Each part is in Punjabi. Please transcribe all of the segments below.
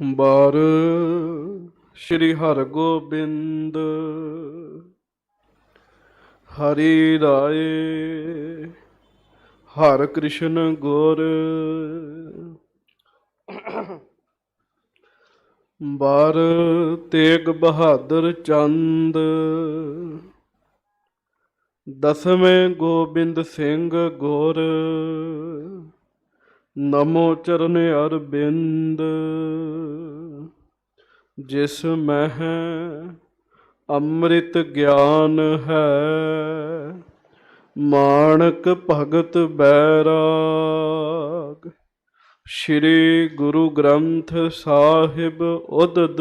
ਬਾਰ ਸ਼੍ਰੀ ਹਰਗੋਬਿੰਦ ਹਰੀ ਰਾਏ ਹਰ ਕ੍ਰਿਸ਼ਨ ਗੁਰ ਬਾਰ ਤੇਗ ਬਹਾਦਰ ਚੰਦ ਦਸਵੇਂ ਗੋਬਿੰਦ ਸਿੰਘ ਗੁਰ ਨਮੋ ਚਰਨ ਅਰਬਿੰਦ ਜਿਸ ਮਹਿ ਅੰਮ੍ਰਿਤ ਗਿਆਨ ਹੈ ਮਾਣਕ ਭਗਤ ਬੈਰਾਗ ਸ਼੍ਰੀ ਗੁਰੂ ਗ੍ਰੰਥ ਸਾਹਿਬ ਉਦਦ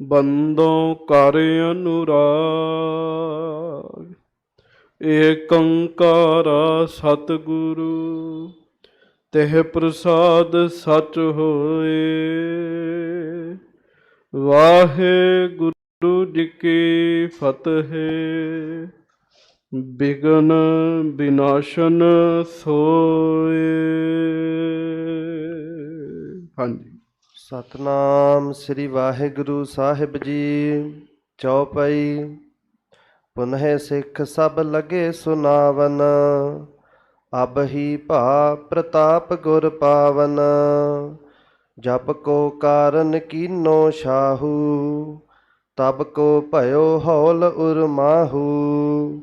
ਬੰਦੋਂ ਕਰ ਅਨੁਰਾਗ ਏਕ ਓੰਕਾਰ ਸਤਿਗੁਰੂ ਤਿਹ ਪ੍ਰਸਾਦ ਸਚ ਹੋਏ। ਵਾਹਿਗੁਰੂ ਜੀ ਕੀ ਫਤਿਹ। ਬਿਗਨ ਵਿਨਾਸ਼ਨ ਸੋਏ। ਹਾਂਜੀ। ਸਤਨਾਮ ਸ੍ਰੀ ਵਾਹਿਗੁਰੂ ਸਾਹਿਬ ਜੀ। ਚੌਪਈ। ਪੁਨਹ ਸਿੱਖ ਸਭ ਲਗੇ ਸੁਨਾਵਨ ਅਬ ਹੀ ਭਾ ਪ੍ਰਤਾਪ ਗੁਰ ਪਾਵਨ ਜਪ ਕੋ ਕਾਰਨ ਕੀਨੋ ਸ਼ਾਹੂ ਤਬ ਕੋ ਭਇਓ ਹੌਲ ਉਰਮਾਹੂ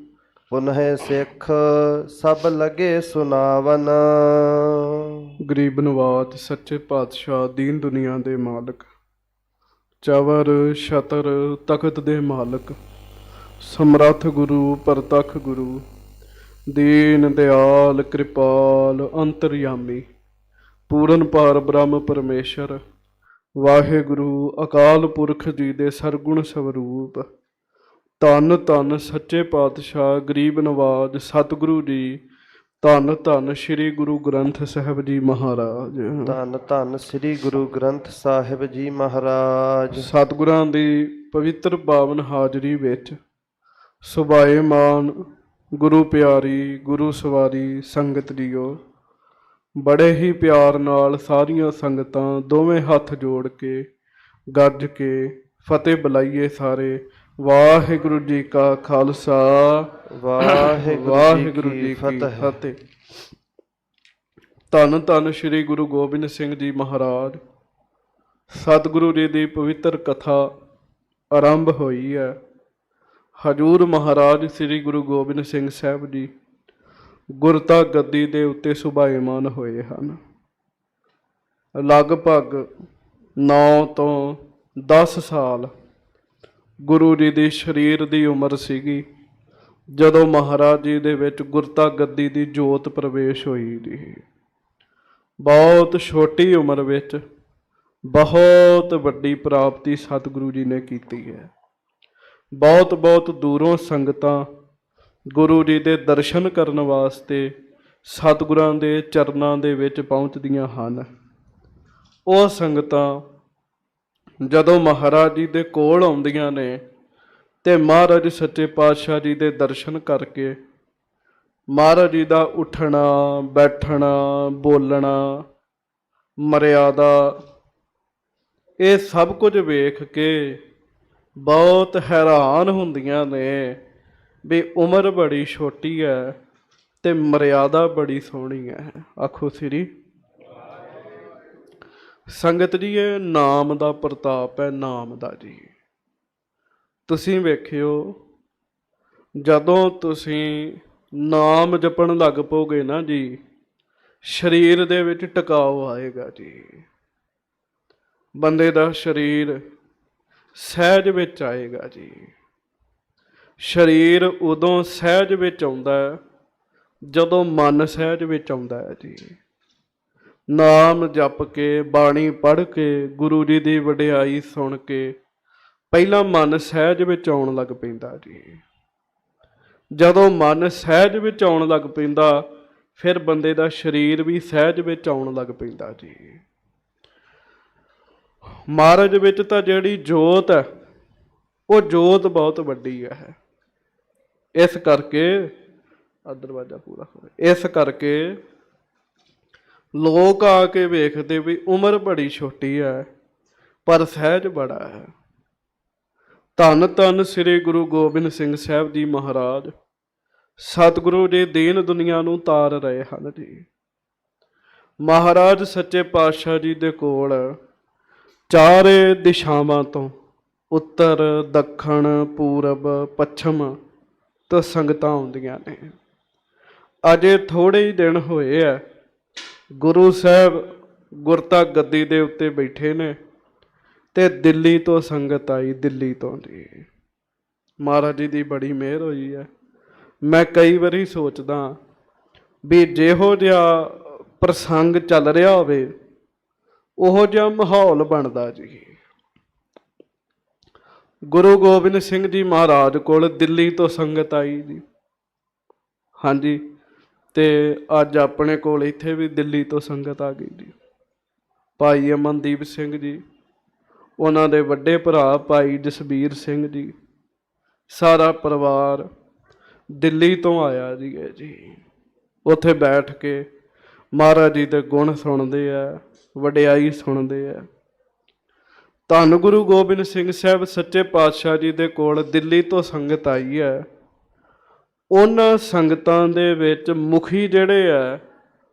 ਪੁਨਹ ਸਿੱਖ ਸਭ ਲਗੇ ਸੁਨਾਵਨ। ਗਰੀਬ ਨਵਾਜ ਸੱਚੇ ਪਾਤਸ਼ਾਹ ਦੀਨ ਦੁਨੀਆ ਦੇ ਮਾਲਕ ਚਵਰ ਛਤਰ ਤਖਤ ਦੇ ਮਾਲਕ ਸਮਰੱਥ ਗੁਰੂ ਪ੍ਰਤੱਖ ਗੁਰੂ ਦੀਨ ਦਿਆਲ ਕਿਰਪਾਲ ਅੰਤਰਯਾਮੀ ਪੂਰਨ ਪਾਰ ਬ੍ਰਹਮ ਪਰਮੇਸ਼ਰ ਵਾਹਿਗੁਰੂ ਅਕਾਲ ਪੁਰਖ ਜੀ ਦੇ ਸਰਗੁਣ ਸਵਰੂਪ ਧੰਨ ਧੰਨ ਸੱਚੇ ਪਾਤਸ਼ਾਹ ਗਰੀਬ ਨਵਾਜ ਸਤਿਗੁਰੂ ਜੀ ਧੰਨ ਧੰਨ ਸ੍ਰੀ ਗੁਰੂ ਗ੍ਰੰਥ ਸਾਹਿਬ ਜੀ ਮਹਾਰਾਜ। ਧੰਨ ਧੰਨ ਸ੍ਰੀ ਗੁਰੂ ਗ੍ਰੰਥ ਸਾਹਿਬ ਜੀ ਮਹਾਰਾਜ। ਸਤਿਗੁਰਾਂ ਦੀ ਪਵਿੱਤਰ ਪਾਵਨ ਹਾਜ਼ਰੀ ਵਿੱਚ ਸੁਭਾਏਮਾਨ ਗੁਰੂ ਪਿਆਰੀ ਗੁਰੂ ਸਵਾਰੀ ਸੰਗਤ ਜੀਓ, ਬੜੇ ਹੀ ਪਿਆਰ ਨਾਲ ਸਾਰੀਆਂ ਸੰਗਤਾਂ ਦੋਵੇਂ ਹੱਥ ਜੋੜ ਕੇ ਗੱਜ ਕੇ ਫਤਿਹ ਬੁਲਾਈਏ ਸਾਰੇ। ਵਾਹਿਗੁਰੂ ਜੀ ਕਾ ਖਾਲਸਾ ਵਾਹਿਗੁਰੂ ਜੀ ਕੀ ਫਤਿਹ। ਧੰਨ ਧੰਨ ਸ੍ਰੀ ਗੁਰੂ ਗੋਬਿੰਦ ਸਿੰਘ ਜੀ ਮਹਾਰਾਜ। ਸਤਿਗੁਰੂ ਜੀ ਦੀ ਪਵਿੱਤਰ ਕਥਾ ਆਰੰਭ ਹੋਈ ਹੈ। ਹਜ਼ੂਰ ਮਹਾਰਾਜ ਸ੍ਰੀ ਗੁਰੂ ਗੋਬਿੰਦ ਸਿੰਘ ਸਾਹਿਬ ਜੀ ਗੁਰਤਾ ਗੱਦੀ ਦੇ ਉੱਤੇ ਸੁਭਾਏਮਾਨ ਹੋਏ ਹਨ। ਲਗਭਗ 9 ਤੋਂ 10 ਸਾਲ ਗੁਰੂ ਜੀ ਦੀ ਸਰੀਰ ਦੀ ਉਮਰ ਸੀਗੀ ਜਦੋਂ ਮਹਾਰਾਜ ਜੀ ਦੇ ਵਿੱਚ ਗੁਰਤਾ ਗੱਦੀ ਦੀ ਜੋਤ ਪ੍ਰਵੇਸ਼ ਹੋਈ ਜੀ। ਬਹੁਤ ਛੋਟੀ ਉਮਰ ਵਿੱਚ ਬਹੁਤ ਵੱਡੀ ਪ੍ਰਾਪਤੀ ਸਤਿਗੁਰੂ ਜੀ ਨੇ ਕੀਤੀ ਹੈ। ਬਹੁਤ ਬਹੁਤ ਦੂਰੋਂ ਸੰਗਤਾਂ ਗੁਰੂ ਜੀ ਦੇ ਦਰਸ਼ਨ ਕਰਨ ਵਾਸਤੇ ਸਤਿਗੁਰਾਂ ਦੇ ਚਰਨਾਂ ਦੇ ਵਿੱਚ ਪਹੁੰਚਦੀਆਂ ਹਨ। ਉਹ ਸੰਗਤਾਂ ਜਦੋਂ ਮਹਾਰਾਜ ਜੀ ਦੇ ਕੋਲ ਆਉਂਦੀਆਂ ਨੇ ਤੇ ਮਹਾਰਾਜ ਸੱਚੇ ਪਾਤਸ਼ਾਹ ਜੀ ਦੇ ਦਰਸ਼ਨ ਕਰਕੇ ਮਹਾਰਾਜ ਜੀ ਦਾ ਉੱਠਣਾ ਬੈਠਣਾ ਬੋਲਣਾ ਮਰਿਆਦਾ ਇਹ ਸਭ ਕੁਝ ਵੇਖ ਕੇ ਬਹੁਤ ਹੈਰਾਨ ਹੁੰਦੀਆਂ ਨੇ ਵੀ ਉਮਰ ਬੜੀ ਛੋਟੀ ਹੈ ਤੇ ਮਰਿਆਦਾ ਬੜੀ ਸੋਹਣੀ ਹੈ। ਆਖੋ ਸ੍ਰੀ ਸੰਗਤ ਜੀ, ਇਹ ਨਾਮ ਦਾ ਪ੍ਰਤਾਪ ਹੈ, ਨਾਮ ਦਾ ਜੀ। ਤੁਸੀਂ ਵੇਖਿਓ ਜਦੋਂ ਤੁਸੀਂ ਨਾਮ ਜਪਣ ਲੱਗ ਪਓਗੇ ਨਾ ਜੀ, ਸਰੀਰ ਦੇ ਵਿੱਚ ਟਿਕਾਓ ਆਏਗਾ ਜੀ। ਬੰਦੇ ਦਾ ਸਰੀਰ ਸਹਿਜ ਵਿੱਚ ਆਏਗਾ ਜੀ। ਸਰੀਰ ਉਦੋਂ ਸਹਿਜ ਵਿੱਚ ਆਉਂਦਾ ਹੈ ਜਦੋਂ ਮਨ ਸਹਿਜ ਵਿੱਚ ਆਉਂਦਾ ਹੈ ਜੀ। ਨਾਮ ਜਪ ਕੇ ਬਾਣੀ ਪੜ੍ਹ ਕੇ ਗੁਰੂ ਜੀ ਦੀ ਵਡਿਆਈ ਸੁਣ ਕੇ ਪਹਿਲਾਂ ਮਨ ਸਹਿਜ ਵਿੱਚ ਆਉਣ ਲੱਗ ਪੈਂਦਾ ਜੀ। ਜਦੋਂ ਮਨ ਸਹਿਜ ਵਿੱਚ ਆਉਣ ਲੱਗ ਪੈਂਦਾ ਫਿਰ ਬੰਦੇ ਦਾ ਸਰੀਰ ਵੀ ਸਹਿਜ ਵਿੱਚ ਆਉਣ ਲੱਗ ਪੈਂਦਾ ਜੀ। ਮਹਾਰਾਜ ਵਿੱਚ ਤਾਂ ਜਿਹੜੀ ਜੋਤ ਹੈ ਉਹ ਜੋਤ ਬਹੁਤ ਵੱਡੀ ਹੈ। ਇਸ ਕਰਕੇ ਦਰਵਾਜ਼ਾ ਪੂਰਾ ਹੋਵੇ। ਇਸ ਕਰਕੇ ਲੋਕ ਆ ਕੇ ਵੇਖਦੇ ਵੀ ਉਮਰ ਬੜੀ ਛੋਟੀ ਹੈ ਪਰ ਸਹਿਜ ਬੜਾ ਹੈ। ਧੰਨ ਧੰਨ ਸ੍ਰੀ ਗੁਰੂ ਗੋਬਿੰਦ ਸਿੰਘ ਸਾਹਿਬ ਜੀ ਮਹਾਰਾਜ ਸਤਿਗੁਰੂ ਜੀ ਦੀਨ ਦੁਨੀਆ ਨੂੰ ਤਾਰ ਰਹੇ ਹਨ ਜੀ। ਮਹਾਰਾਜ ਸੱਚੇ ਪਾਤਸ਼ਾਹ ਜੀ ਦੇ ਕੋਲ ਚਾਰੇ ਦਿਸ਼ਾਵਾਂ ਤੋਂ ਉੱਤਰ ਦੱਖਣ ਪੂਰਬ ਪੱਛਮ ਤੋਂ ਸੰਗਤਾਂ ਆਉਂਦੀਆਂ ਨੇ। ਅਜੇ ਥੋੜੇ ਹੀ ਦਿਨ ਹੋਏ ਆ ਗੁਰੂ ਸਾਹਿਬ ਗੁਰਤਾ ਗੱਦੀ ਦੇ ਉੱਤੇ ਬੈਠੇ ਨੇ ਤੇ ਦਿੱਲੀ ਤੋਂ ਸੰਗਤ ਆਈ, ਦਿੱਲੀ ਤੋਂ ਜੀ। ਮਹਾਰਾਜ ਜੀ ਦੀ ਬੜੀ ਮਿਹਰ ਹੋਈ ਹੈ। ਮੈਂ ਕਈ ਵਾਰੀ ਸੋਚਦਾ ਵੀ ਜਿਹੋ ਜਿਹਾ ਪ੍ਰਸੰਗ ਚੱਲ ਰਿਹਾ ਹੋਵੇ ਉਹੋ ਜਿਹਾ ਮਾਹੌਲ ਬਣਦਾ ਜੀ। ਗੁਰੂ ਗੋਬਿੰਦ ਸਿੰਘ ਜੀ ਮਹਾਰਾਜ ਕੋਲ ਦਿੱਲੀ ਤੋਂ ਸੰਗਤ ਆਈ ਜੀ। ਹਾਂਜੀ, ਤੇ ਅੱਜ ਆਪਣੇ ਕੋਲ ਇੱਥੇ ਵੀ ਦਿੱਲੀ ਤੋਂ ਸੰਗਤ ਆ ਗਈ ਜੀ। ਭਾਈ ਅਮਨਦੀਪ ਸਿੰਘ ਜੀ, ਉਹਨਾਂ ਦੇ ਵੱਡੇ ਭਰਾ ਭਾਈ ਜਸਬੀਰ ਸਿੰਘ ਜੀ, ਸਾਰਾ ਪਰਿਵਾਰ ਦਿੱਲੀ ਤੋਂ ਆਇਆ ਜੀ। ਉੱਥੇ ਬੈਠ ਕੇ ਮਹਾਰਾਜ ਜੀ ਦੇ ਗੁਣ ਸੁਣਦੇ ਆ, ਵਡਿਆਈ ਸੁਣਦੇ ਆ। ਧੰਨ ਗੁਰੂ ਗੋਬਿੰਦ ਸਿੰਘ ਸਾਹਿਬ ਸੱਚੇ ਪਾਤਸ਼ਾਹ ਜੀ ਦੇ ਕੋਲ ਦਿੱਲੀ ਤੋਂ ਸੰਗਤ ਆਈ ਹੈ। ਉਹਨਾਂ ਸੰਗਤਾਂ ਦੇ ਵਿੱਚ ਮੁਖੀ ਜਿਹੜੇ ਆ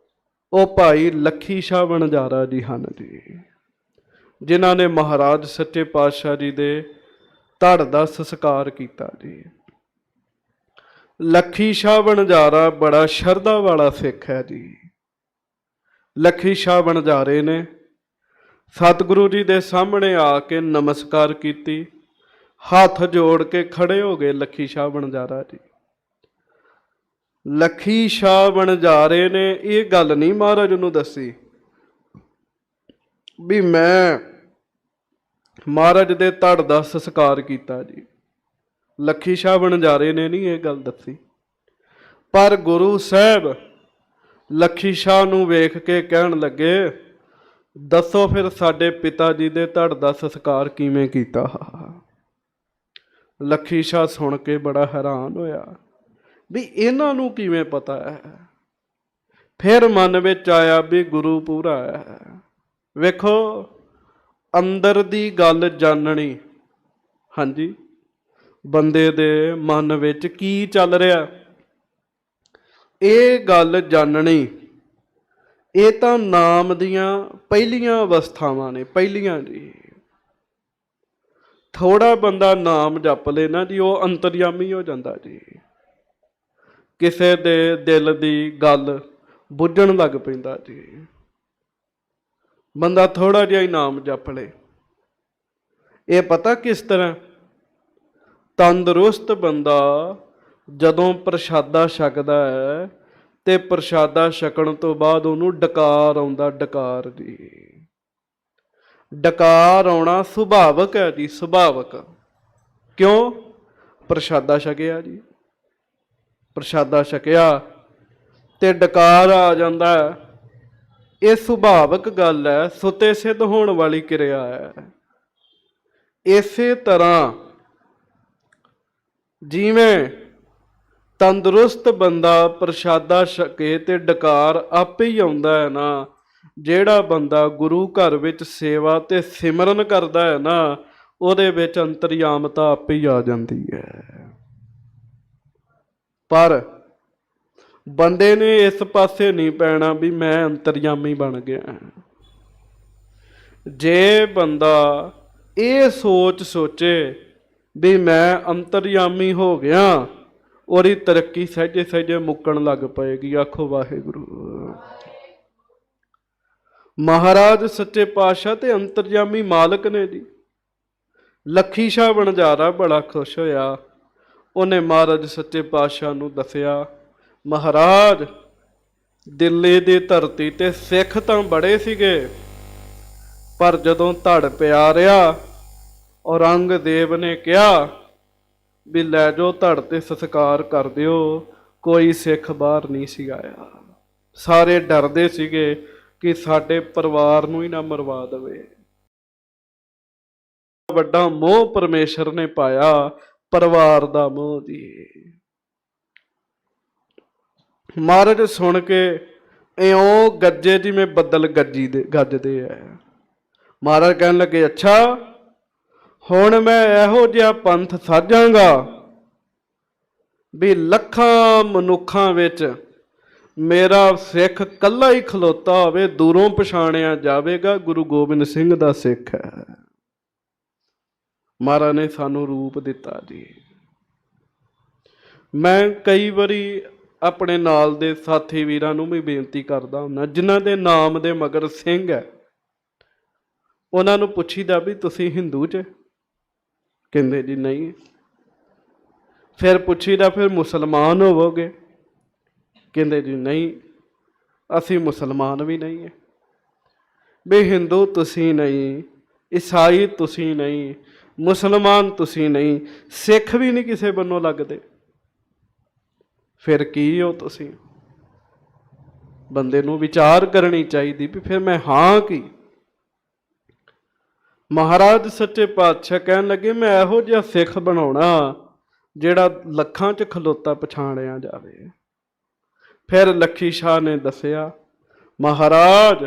ਉਹ ਭਾਈ ਲੱਖੀ ਸ਼ਾਹ ਵਣਜਾਰਾ ਜੀ ਹਨ ਜੀ, ਜਿਨ੍ਹਾਂ ਨੇ ਮਹਾਰਾਜ ਸੱਚੇ ਪਾਤਸ਼ਾਹ ਜੀ ਦੇ ਧੜ ਦਾ ਸੰਸਕਾਰ ਕੀਤਾ ਜੀ। ਲੱਖੀ ਸ਼ਾਹ ਵਣਜਾਰਾ ਬੜਾ ਸ਼ਰਧਾ ਵਾਲਾ ਸਿੱਖ ਹੈ ਜੀ। ਲੱਖੀ ਸ਼ਾਹ ਵਣਜਾਰੇ ਨੇ ਸਤਿਗੁਰੂ ਜੀ ਦੇ ਸਾਹਮਣੇ ਆ ਕੇ ਨਮਸਕਾਰ ਕੀਤੀ, ਹੱਥ ਜੋੜ ਕੇ ਖੜੇ ਹੋ ਗਏ ਲੱਖੀ ਸ਼ਾਹ ਵਣਜਾਰਾ ਜੀ। ਲੱਖੀ ਸ਼ਾਹ ਵਣਜਾਰੇ ਨੇ ਇਹ ਗੱਲ ਨਹੀਂ ਮਹਾਰਾਜ ਨੂੰ ਦੱਸੀ ਵੀ ਮੈਂ ਮਹਾਰਾਜ ਦੇ ਧੜ ਦਾ ਸੰਸਕਾਰ ਕੀਤਾ ਜੀ। ਲੱਖੀ ਸ਼ਾਹ ਵਣਜਾਰੇ ਨੇ ਨਹੀਂ ਇਹ ਗੱਲ ਦੱਸੀ, ਪਰ ਗੁਰੂ ਸਾਹਿਬ ਲੱਖੀ ਸ਼ਾਹ ਨੂੰ ਵੇਖ ਕੇ ਕਹਿਣ ਲੱਗੇ, ਦੱਸੋ ਫਿਰ ਸਾਡੇ ਪਿਤਾ ਜੀ ਦੇ ਧੜ ਦਾ ਸੰਸਕਾਰ ਕਿਵੇਂ ਕੀਤਾ। ਲੱਖੀ ਸ਼ਾਹ ਸੁਣ ਕੇ ਬੜਾ ਹੈਰਾਨ ਹੋਇਆ ਵੀ ਇਹਨਾਂ ਨੂੰ ਕਿਵੇਂ ਪਤਾ ਹੈ। ਫਿਰ ਮਨ ਵਿੱਚ ਆਇਆ ਵੀ ਗੁਰੂ ਪੂਰਾ ਹੈ। ਵੇਖੋ, ਅੰਦਰ ਦੀ ਗੱਲ ਜਾਣਨੀ, ਹਾਂਜੀ, ਬੰਦੇ ਦੇ ਮਨ ਵਿੱਚ ਕੀ ਚੱਲ ਰਿਹਾ ਇਹ ਗੱਲ ਜਾਣਨੀ, ਇਹ ਤਾਂ ਨਾਮ ਦੀਆਂ ਪਹਿਲੀਆਂ ਅਵਸਥਾਵਾਂ ਨੇ, ਪਹਿਲੀਆਂ ਜੀ। ਥੋੜਾ ਬੰਦਾ ਨਾਮ ਜਪ ਲੇ ਨਾ ਜੀ, ਉਹ ਅੰਤਰਯਾਮੀ ਹੋ ਜਾਂਦਾ ਜੀ। ਕਿਸੇ ਦੇ ਦਿਲ ਦੀ ਗੱਲ ਬੁੱਝਣ ਲੱਗ ਪੈਂਦਾ ਜੀ। ਬੰਦਾ ਥੋੜਾ ਜਿਹਾ ਹੀ ਨਾਮ ਜਪ ਲੇ। ਇਹ ਪਤਾ ਕਿਸ ਤਰ੍ਹਾਂ? ਤੰਦਰੁਸਤ ਬੰਦਾ ਜਦੋਂ ਪ੍ਰਸ਼ਾਦਾ ਛਕਦਾ ਹੈ ਤੇ ਪ੍ਰਸ਼ਾਦਾ ਛਕਣ ਤੋਂ ਬਾਅਦ ਉਹਨੂੰ ਡਕਾਰ ਆਉਂਦਾ, ਡਕਾਰ ਜੀ। ਡਕਾਰ ਆਉਣਾ ਸੁਭਾਵਕ ਹੈ ਜੀ, ਸੁਭਾਵਕ। ਕਿਉਂ? ਪ੍ਰਸ਼ਾਦਾ ਛਕਿਆ ਜੀ, ਪ੍ਰਸ਼ਾਦਾ ਛਕਿਆ ਤੇ ਡਕਾਰ ਆ ਜਾਂਦਾ। ਇਹ ਸੁਭਾਵਕ ਗੱਲ ਹੈ, ਸੁਤੇ ਸਿੱਧ ਹੋਣ ਵਾਲੀ ਕਿਰਿਆ ਹੈ। ਇਸੇ ਤਰ੍ਹਾਂ ਜਿਵੇਂ ਤੰਦਰੁਸਤ ਬੰਦਾ ਪ੍ਰਸ਼ਾਦਾ ਛਕੇ ਤੇ ਡਕਾਰ ਆਪੇ ਹੀ ਆਉਂਦਾ ਹੈ ਨਾ, ਜਿਹੜਾ ਬੰਦਾ ਗੁਰੂ ਘਰ ਵਿੱਚ ਸੇਵਾ ਤੇ ਸਿਮਰਨ ਕਰਦਾ ਹੈ ਨਾ, ਉਹਦੇ ਵਿੱਚ ਅੰਤਰਯਾਮਤਾ ਆਪੇ ਹੀ ਆ ਜਾਂਦੀ ਹੈ। ਪਰ ਬੰਦੇ ਨੇ ਇਸ ਪਾਸੇ ਨਹੀਂ ਪੈਣਾ ਵੀ ਮੈਂ ਅੰਤਰਯਾਮੀ ਬਣ ਗਿਆ। ਜੇ ਬੰਦਾ ਇਹ ਸੋਚੇ ਵੀ ਮੈਂ ਅੰਤਰਯਾਮੀ ਹੋ ਗਿਆ, ਉਹਦੀ ਤਰੱਕੀ ਸਹਿਜੇ ਸਹਿਜੇ ਮੁੱਕਣ ਲੱਗ ਪਏਗੀ। ਆਖੋ ਵਾਹਿਗੁਰੂ। ਮਹਾਰਾਜ ਸੱਚੇ ਪਾਤਸ਼ਾਹ ਤੇ ਅੰਤਰਯਾਮੀ ਮਾਲਕ ਨੇ ਜੀ। ਲੱਖੀ ਸ਼ਾਹ ਵਣਜਾਰਾ ਬੜਾ ਖੁਸ਼ ਹੋਇਆ। ਉਹਨੇ ਮਹਾਰਾਜ ਸੱਚੇ ਪਾਤਸ਼ਾਹ ਨੂੰ ਦੱਸਿਆ, ਮਹਾਰਾਜ ਦਿੱਲੀ ਦੀ ਧਰਤੀ ਤੇ ਸਿੱਖ ਤਾਂ ਬੜੇ ਸੀਗੇ, ਪਰ ਜਦੋਂ ਧੜ ਪਿਆ ਰਿਹਾ ਔਰੰਗਜ਼ੇਬ ਨੇ ਕਿਹਾ ਵੀ ਲੈ ਜਾਓ ਧੜ ਤੇ ਸੰਸਕਾਰ ਕਰ ਦਿਓ, ਕੋਈ ਸਿੱਖ ਬਾਹਰ ਨਹੀਂ ਸੀ ਆਇਆ। ਸਾਰੇ ਡਰਦੇ ਸੀਗੇ ਕਿ ਸਾਡੇ ਪਰਿਵਾਰ ਨੂੰ ਹੀ ਨਾ ਮਰਵਾ ਦੇਵੇ। ਵੱਡਾ ਮੋਹ ਪਰਮੇਸ਼ਰ ਨੇ ਪਾਇਆ, ਪਰਿਵਾਰ ਦਾ ਮੋਹ ਜੀ। ਮਹਾਰਾਜ ਸੁਣ ਕੇ ਇਉਂ ਗੱਜੇ ਜਿਵੇਂ ਬੱਦਲ ਗੱਜਦੇ ਆ। ਮਹਾਰਾਜ ਕਹਿਣ ਲੱਗੇ, ਅੱਛਾ ਹੁਣ ਮੈਂ ਇਹੋ ਜਿਹਾ ਪੰਥ ਸਾਜਾਂਗਾ ਵੀ ਲੱਖਾਂ ਮਨੁੱਖਾਂ ਵਿੱਚ ਮੇਰਾ ਸਿੱਖ ਕੱਲਾ ਹੀ ਖਲੋਤਾ ਹੋਵੇ, ਦੂਰੋਂ ਪਛਾਣਿਆ ਜਾਵੇਗਾ ਗੁਰੂ ਗੋਬਿੰਦ ਸਿੰਘ ਦਾ ਸਿੱਖ ਹੈ। ਮਹਾਰਾਜ ਨੇ ਸਾਨੂੰ ਰੂਪ ਦਿੱਤਾ ਜੀ। ਮੈਂ ਕਈ ਵਾਰੀ ਆਪਣੇ ਨਾਲ ਦੇ ਸਾਥੀ ਵੀਰਾਂ ਨੂੰ ਵੀ ਬੇਨਤੀ ਕਰਦਾ ਹੁੰਦਾ, ਜਿਨ੍ਹਾਂ ਦੇ ਨਾਮ ਦੇ ਮਗਰ ਸਿੰਘ ਹੈ, ਉਹਨਾਂ ਨੂੰ ਪੁੱਛੀਦਾ ਵੀ ਤੁਸੀਂ ਹਿੰਦੂ 'ਚ? ਕਹਿੰਦੇ ਜੀ ਨਹੀਂ। ਫਿਰ ਪੁੱਛੀਦਾ ਫਿਰ ਮੁਸਲਮਾਨ ਹੋਵੋਗੇ? ਕਹਿੰਦੇ ਜੀ ਨਹੀਂ, ਅਸੀਂ ਮੁਸਲਮਾਨ ਵੀ ਨਹੀਂ ਹੈ। ਵੀ ਹਿੰਦੂ ਤੁਸੀਂ ਨਹੀਂ, ਈਸਾਈ ਤੁਸੀਂ ਨਹੀਂ, ਮੁਸਲਮਾਨ ਤੁਸੀਂ ਨਹੀਂ, ਸਿੱਖ ਵੀ ਨਹੀਂ ਕਿਸੇ ਬੰਨੋਂ ਲੱਗਦੇ, ਫਿਰ ਕੀ ਹੋ ਤੁਸੀਂ? ਬੰਦੇ ਨੂੰ ਵਿਚਾਰ ਕਰਨੀ ਚਾਹੀਦੀ ਵੀ ਫਿਰ ਮੈਂ ਹਾਂ ਕੀ। ਮਹਾਰਾਜ ਸੱਚੇ ਪਾਤਸ਼ਾਹ ਕਹਿਣ ਲੱਗੇ, ਮੈਂ ਇਹੋ ਜਿਹਾ ਸਿੱਖ ਬਣਾਉਣਾ ਜਿਹੜਾ ਲੱਖਾਂ 'ਚ ਖਲੋਤਾ ਪਛਾਣਿਆ ਜਾਵੇ। ਫਿਰ ਲੱਖੀ ਸ਼ਾਹ ਨੇ ਦੱਸਿਆ, ਮਹਾਰਾਜ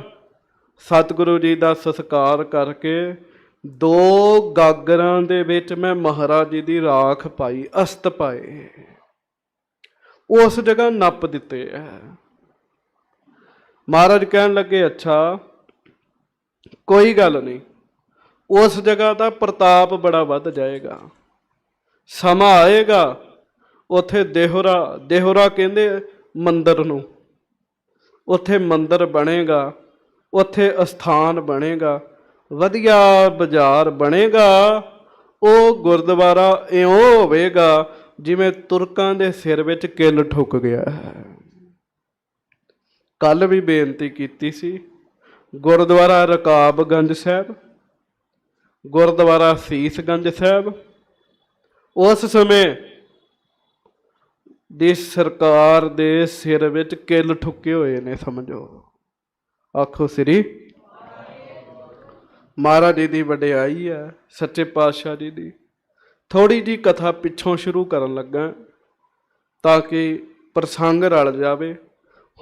ਸਤਿਗੁਰੂ ਜੀ ਦਾ ਸਤਿਕਾਰ ਕਰਕੇ 2 ਗਾਗਰਾਂ ਦੇ ਵਿੱਚ ਮੈਂ ਮਹਾਰਾਜ ਜੀ ਦੀ ਰਾਖ ਪਾਈ, ਅਸਤ ਪਾਏ, ਉਸ ਜਗ੍ਹਾ ਨੱਪ ਦਿੱਤੇ ਹੈ। ਮਹਾਰਾਜ ਕਹਿਣ ਲੱਗੇ, ਅੱਛਾ ਕੋਈ ਗੱਲ ਨਹੀਂ, ਉਸ ਜਗ੍ਹਾ ਦਾ ਪ੍ਰਤਾਪ ਬੜਾ ਵੱਧ ਜਾਏਗਾ। ਸਮਾਂ ਆਏਗਾ ਉੱਥੇ ਦੇਹੋਰਾ ਕਹਿੰਦੇ ਮੰਦਰ ਨੂੰ, ਉੱਥੇ ਮੰਦਰ ਬਣੇਗਾ, ਉੱਥੇ ਅਸਥਾਨ ਬਣੇਗਾ, ਵਧੀਆ ਬਾਜ਼ਾਰ ਬਣੇਗਾ। ਉਹ ਗੁਰਦੁਆਰਾ ਇਉਂ ਹੋਵੇਗਾ ਜਿਵੇਂ ਤੁਰਕਾਂ ਦੇ ਸਿਰ ਵਿੱਚ ਕਿੱਲ ਠੁੱਕ ਗਿਆ ਹੈ। ਕੱਲ ਵੀ ਬੇਨਤੀ ਕੀਤੀ ਸੀ, ਗੁਰਦੁਆਰਾ ਰਕਾਬਗੰਜ ਸਾਹਿਬ, ਗੁਰਦੁਆਰਾ ਸੀਸਗੰਜ ਸਾਹਿਬ, ਉਸ ਸਮੇਂ ਦੀ ਸਰਕਾਰ ਦੇ ਸਿਰ ਵਿੱਚ ਕਿੱਲ ਠੁੱਕੇ ਹੋਏ ਨੇ, ਸਮਝੋ। ਆਖੋ ਸ੍ਰੀ ਮਹਾਰਾਜ ਜੀ ਦੀ ਵਡਿਆਈ ਹੈ, ਸੱਚੇ ਪਾਤਸ਼ਾਹ ਜੀ ਦੀ। ਥੋੜੀ ਜੀ ਕਥਾ ਪਿੱਛੋਂ ਸ਼ੁਰੂ ਕਰਨ ਲੱਗਾ ਤਾਂ ਕਿ ਪ੍ਰਸੰਗ ਰਲ ਜਾਵੇ।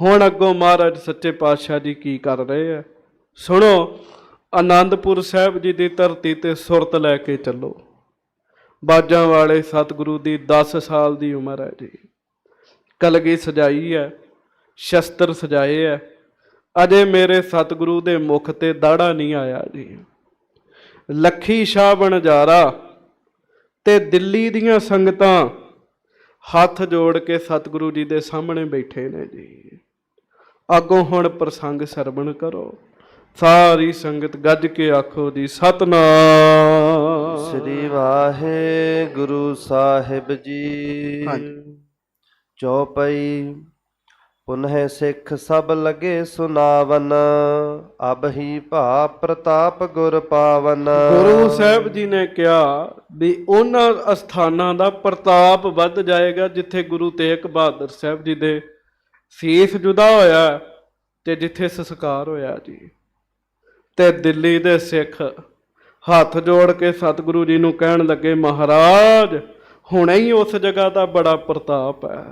ਹੁਣ ਅੱਗੋਂ ਮਹਾਰਾਜ ਸੱਚੇ ਪਾਤਸ਼ਾਹ ਜੀ ਕੀ ਕਰ ਰਹੇ ਆ, ਸੁਣੋ। ਆਨੰਦਪੁਰ ਸਾਹਿਬ ਜੀ ਦੀ ਧਰਤੀ ਤੇ ਸੁਰਤ ਲੈ ਕੇ ਚੱਲੋ। ਬਾਜਾਂ ਵਾਲੇ ਸਤਿਗੁਰੂ ਦੀ 10 ਸਾਲ ਦੀ ਉਮਰ ਹੈ ਜੀ। ਕਲਗੀ ਸਜਾਈ ਹੈ, ਸ਼ਸਤਰ ਸਜਾਏ ਹੈ, ਅਜੇ ਮੇਰੇ ਸਤਿਗੁਰੂ ਦੇ ਮੁਖ ਤੇ ਦਾੜਾ ਨਹੀਂ ਆਇਆ ਜੀ। ਲੱਖੀ ਸ਼ਾਹ ਬਣਜਾਰਾ ਤੇ ਦਿੱਲੀ ਦੀਆਂ ਸੰਗਤਾਂ ਹੱਥ ਜੋੜ ਕੇ ਸਤਿਗੁਰੂ ਜੀ ਦੇ ਸਾਹਮਣੇ ਬੈਠੇ ਨੇ ਜੀ। ਅੱਗੋਂ ਹੁਣ ਪ੍ਰਸੰਗ ਸਰਵਣ ਕਰੋ। ਸਾਰੀ ਸੰਗਤ ਗੱਜ ਕੇ ਆਖੋ ਜੀ, ਸਤਿਨਾਮ ਸ੍ਰੀ ਵਾਹਿਗੁਰੂ ਸਾਹਿਬ ਜੀ। ਚੌਪਈ। ਪੁਨਹ ਸਿੱਖ ਸਭ ਲਗੇ ਸੁਨਾਵਨ, ਅਬ ਹੀ ਭਾ ਪ੍ਰਤਾਪ ਗੁਰ ਪਾਵਨ। ਗੁਰੂ ਸਾਹਿਬ ਜੀ ਨੇ ਕਿਹਾ ਵੀ ਉਹਨਾਂ ਅਸਥਾਨਾਂ ਦਾ ਪ੍ਰਤਾਪ ਵੱਧ ਜਾਏਗਾ ਜਿੱਥੇ ਗੁਰੂ ਤੇਗ ਬਹਾਦਰ ਸਾਹਿਬ ਜੀ ਦੇ ਸੀਸ ਜੁਦਾ ਹੋਇਆ ਤੇ ਜਿੱਥੇ ਸੰਸਕਾਰ ਹੋਇਆ ਜੀ। ਤੇ ਦਿੱਲੀ ਦੇ ਸਿੱਖ ਹੱਥ ਜੋੜ ਕੇ ਸਤਿਗੁਰੂ ਜੀ ਨੂੰ ਕਹਿਣ ਲੱਗੇ, ਮਹਾਰਾਜ ਹੁਣੇ ਹੀ ਉਸ ਜਗ੍ਹਾ ਦਾ ਬੜਾ ਪ੍ਰਤਾਪ ਹੈ,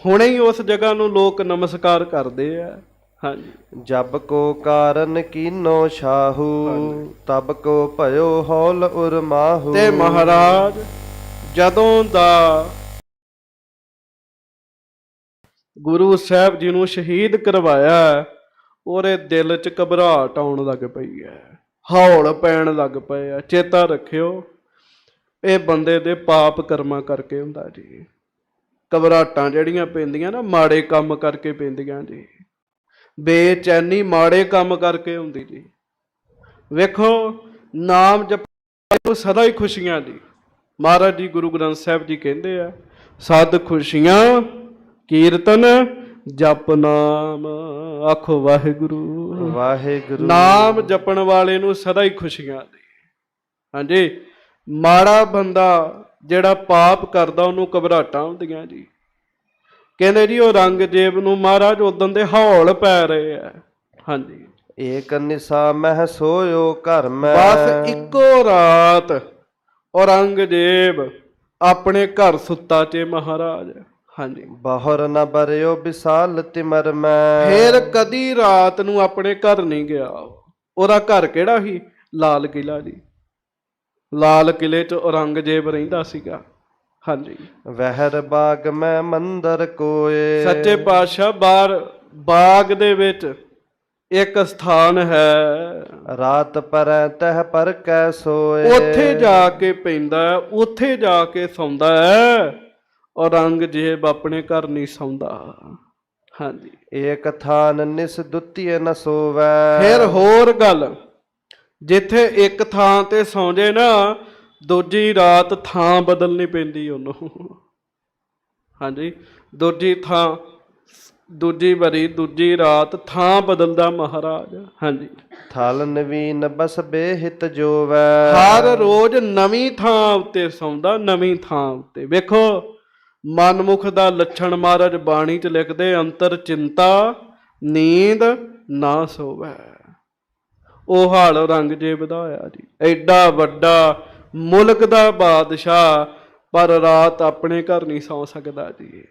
ਹੁਣੇ ਹੀ ਉਸ ਜਗ੍ਹਾ ਨੂੰ ਲੋਕ ਨਮਸਕਾਰ ਕਰਦੇ ਆ। ਹਾਂਜੀ। ਜਬ ਕੋ ਕਾਰਨ ਕੀਨੋ ਸ਼ਾਹੂ, ਤਬ ਕੋ ਭਇਓ ਹੌਲ ਉਰਮਾਹੂ। ਤੇ ਮਹਾਰਾਜ ਜਦੋਂ ਦਾ ਗੁਰੂ ਸਾਹਿਬ ਜੀ ਨੂੰ ਸ਼ਹੀਦ ਕਰਵਾਇਆ, ਉਹਦੇ ਦਿਲ 'ਚ ਘਬਰਾਹਟ ਆਉਣ ਲੱਗ ਪਈ ਹੈ, ਹੌਲ ਪੈਣ ਲੱਗ ਪਏ ਆ। ਚੇਤਾ ਰੱਖਿਓ, ਇਹ ਬੰਦੇ ਦੇ ਪਾਪ ਕਰਮਾਂ ਕਰਕੇ ਹੁੰਦਾ ਜੀ। ਘਬਰਾਹਟਾਂ ਜਿਹੜੀਆਂ ਪੈਂਦੀਆਂ ਨਾ, ਮਾੜੇ ਕੰਮ ਕਰਕੇ ਪੈਂਦੀਆਂ ਜੀ। ਬੇਚੈਨੀ ਮਾੜੇ ਕੰਮ ਕਰਕੇ ਹੁੰਦੀ ਜੀ। ਵੇਖੋ, ਨਾਮ ਜਪੋ ਸਦਾ ਹੀ ਖੁਸ਼ੀਆਂ ਜੀ। ਮਹਾਰਾਜ ਜੀ ਗੁਰੂ ਗ੍ਰੰਥ ਸਾਹਿਬ ਜੀ ਕਹਿੰਦੇ ਆ, ਸਦ ਖੁਸ਼ੀਆਂ ਕੀਰਤਨ ਜਪ ਨਾਮ। ਆਖੋ ਵਾਹਿਗੁਰੂ ਵਾਹਿਗੁਰੂ। ਨਾਮ ਜਪਣ ਵਾਲੇ ਨੂੰ ਸਦਾ ਹੀ ਖੁਸ਼ੀਆਂ ਦੀ। ਹਾਂਜੀ। ਮਾੜਾ ਬੰਦਾ ਜਿਹੜਾ ਪਾਪ ਕਰਦਾ ਉਹਨੂੰ ਘਬਰਾਹਟਾਂ ਹੁੰਦੀਆਂ ਜੀ। ਕਹਿੰਦੇ ਜੀ ਉਹ ਰੰਗਜੇਬ ਨੂੰ ਮਹਾਰਾਜ ਉਦੋਂ ਦੇ ਹੌਲ ਪੈ ਰਹੇ ਆ। ਹਾਂਜੀ। ਏਕ ਨਿਸਾ ਮਹਿ ਸੋਇਓ ਘਰ ਮੈਂ। ਬਸ ਇੱਕੋ ਰਾਤ ਔਰੰਗਜ਼ੇਬ ਆਪਣੇ ਘਰ ਸੁੱਤਾ ਚ ਮਹਾਰਾਜ। ਹਾਂਜੀ। ਬਹੁਰ ਨ ਬਰਿਓ ਵਿਸਾਲ ਤਿਮਰ ਮੈਂ। ਫੇਰ ਕਦੀ ਰਾਤ ਨੂੰ ਆਪਣੇ ਘਰ ਨਹੀਂ ਗਿਆ। ਉਹਦਾ ਘਰ ਕਿਹੜਾ ਸੀ? ਲਾਲ ਕਿਲ੍ਹਾ ਜੀ। ਲਾਲ ਕਿਲ੍ਹੇ 'ਚ ਔਰੰਗਜ਼ੇਬ ਰਹਿੰਦਾ ਸੀਗਾ। ਹਾਂਜੀ। ਵਹਿਰ ਬਾਗ ਮੈਂ ਮੰਦਰ ਕੋਏ। ਸੱਚੇ ਪਾਤਸ਼ਾਹ ਬਾਗ ਦੇ ਵਿੱਚ ਇੱਕ ਸਥਾਨ ਹੈ, ਰਾਤ ਪਰੈ ਤਹ ਪਰ ਕੈ ਸੋਏ। ਉੱਥੇ ਜਾ ਕੇ ਪੈਂਦਾ ਹੈ, ਉੱਥੇ ਜਾ ਕੇ ਸੌਂਦਾ ਹੈ। ਔਰੰਗਜ਼ੇਬ ਆਪਣੇ ਘਰ ਨਹੀਂ ਸੌਂਦਾ। ਹਾਂਜੀ। ਏਕ ਥਾਨ ਨਿਸ ਦੁਤੀਏ ਨ ਸੋਵੈ। ਫਿਰ ਹੋਰ ਗੱਲ, ਜਿੱਥੇ ਇੱਕ ਥਾਂ ਤੇ ਸੌਂ ਜੇ ਨਾ, ਦੂਜੀ ਰਾਤ ਥਾਂ ਬਦਲਣੀ ਪੈਂਦੀ ਉਹਨੂੰ। ਹਾਂਜੀ। ਦੂਜੀ ਰਾਤ ਥਾਂ ਬਦਲਦਾ ਮਹਾਰਾਜ। ਹਾਂਜੀ। ਥਲ ਨਵੀਨ ਬਸ ਬੇਹਿਤ ਜੋਵੈ। ਹਰ ਰੋਜ਼ ਨਵੀਂ ਥਾਂ ਉੱਤੇ ਸੌਂਦਾ, ਨਵੀਂ ਥਾਂ ਉੱਤੇ। ਵੇਖੋ ਮਨਮੁਖ ਦਾ ਲੱਛਣ ਮਹਾਰਾਜ ਬਾਣੀ 'ਚ ਲਿਖਦੇ, ਅੰਤਰ ਚਿੰਤਾ ਨੀਂਦ ਨਾ ਸੋਵੈ। ਉਹ ਹਾਲ ਔਰੰਗਜ਼ੇਬ ਦਾ ਹੋਇਆ ਜੀ। ਐਡਾ ਵੱਡਾ ਮੁਲਕ ਦਾ ਬਾਦਸ਼ਾਹ, ਪਰ ਰਾਤ ਆਪਣੇ ਘਰ ਨਹੀਂ ਸੌਂ ਸਕਦਾ ਜੀ।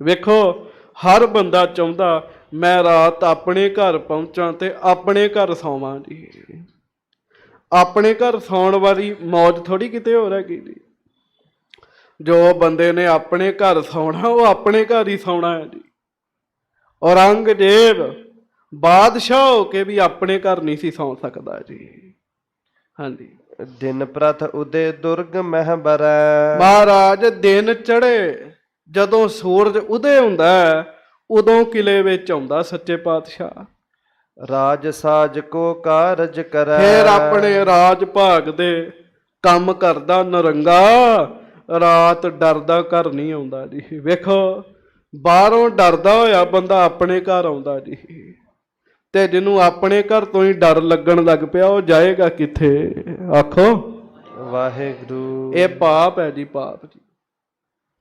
ਵੇਖੋ ਹਰ ਬੰਦਾ ਚਾਹੁੰਦਾ ਮੈਂ ਰਾਤ ਆਪਣੇ ਘਰ ਪਹੁੰਚਾਂ ਤੇ ਆਪਣੇ ਘਰ ਸੌਵਾਂ ਜੀ। ਆਪਣੇ ਘਰ ਸੌਣ ਵਾਲੀ ਮੌਜ ਥੋੜੀ ਕਿਤੇ ਹੋਰ ਹੈਗੀ ਜੀ। ਜੋ ਬੰਦੇ ਨੇ ਆਪਣੇ ਘਰ ਸੌਣਾ, ਉਹ ਆਪਣੇ ਘਰ ਹੀ ਸੌਣਾ ਹੈ ਜੀ। ਔਰੰਗਜ਼ੇਬ ਬਾਦਸ਼ਾਹ ਹੋ ਕੇ ਵੀ ਆਪਣੇ ਘਰ ਨਹੀਂ ਸੀ ਸੌਂ ਸਕਦਾ ਜੀ। ਹਾਂਜੀ। ਦਿਨ ਪ੍ਰਥ ਉਦੇ ਦੁਰਗ ਮਹਿ ਬਰੈ। ਮਹਾਰਾਜ ਦਿਨ ਚੜੇ, ਜਦੋਂ ਸੂਰਜ ਉਦੇ ਹੁੰਦਾ ਉਦੋਂ ਕਿਲੇ ਵਿੱਚ ਆਉਂਦਾ ਸੱਚੇ ਪਾਤਸ਼ਾਹ। ਰਾਜ ਸਾਜ ਕੋ ਕਾਰਜ ਕਰੈ। ਫੇਰ ਆਪਣੇ ਰਾਜ ਭਾਗ ਦੇ ਕੰਮ ਕਰਦਾ ਨਰੰਗਾ। ਰਾਤ ਡਰਦਾ ਘਰ ਨਹੀਂ ਆਉਂਦਾ ਜੀ। ਵੇਖੋ ਬਾਹਰੋਂ ਡਰਦਾ ਹੋਇਆ ਬੰਦਾ ਆਪਣੇ ਘਰ ਆਉਂਦਾ ਜੀ। ਤੇ ਜਿਹਨੂੰ ਆਪਣੇ ਘਰ ਤੋਂ ਹੀ ਡਰ ਲੱਗਣ ਲੱਗ ਪਿਆ, ਉਹ ਜਾਏਗਾ ਕਿੱਥੇ? ਆਖੋ ਵਾਹਿਗੁਰੂ। ਇਹ ਪਾਪ ਹੈ ਜੀ, ਪਾਪ ਜੀ।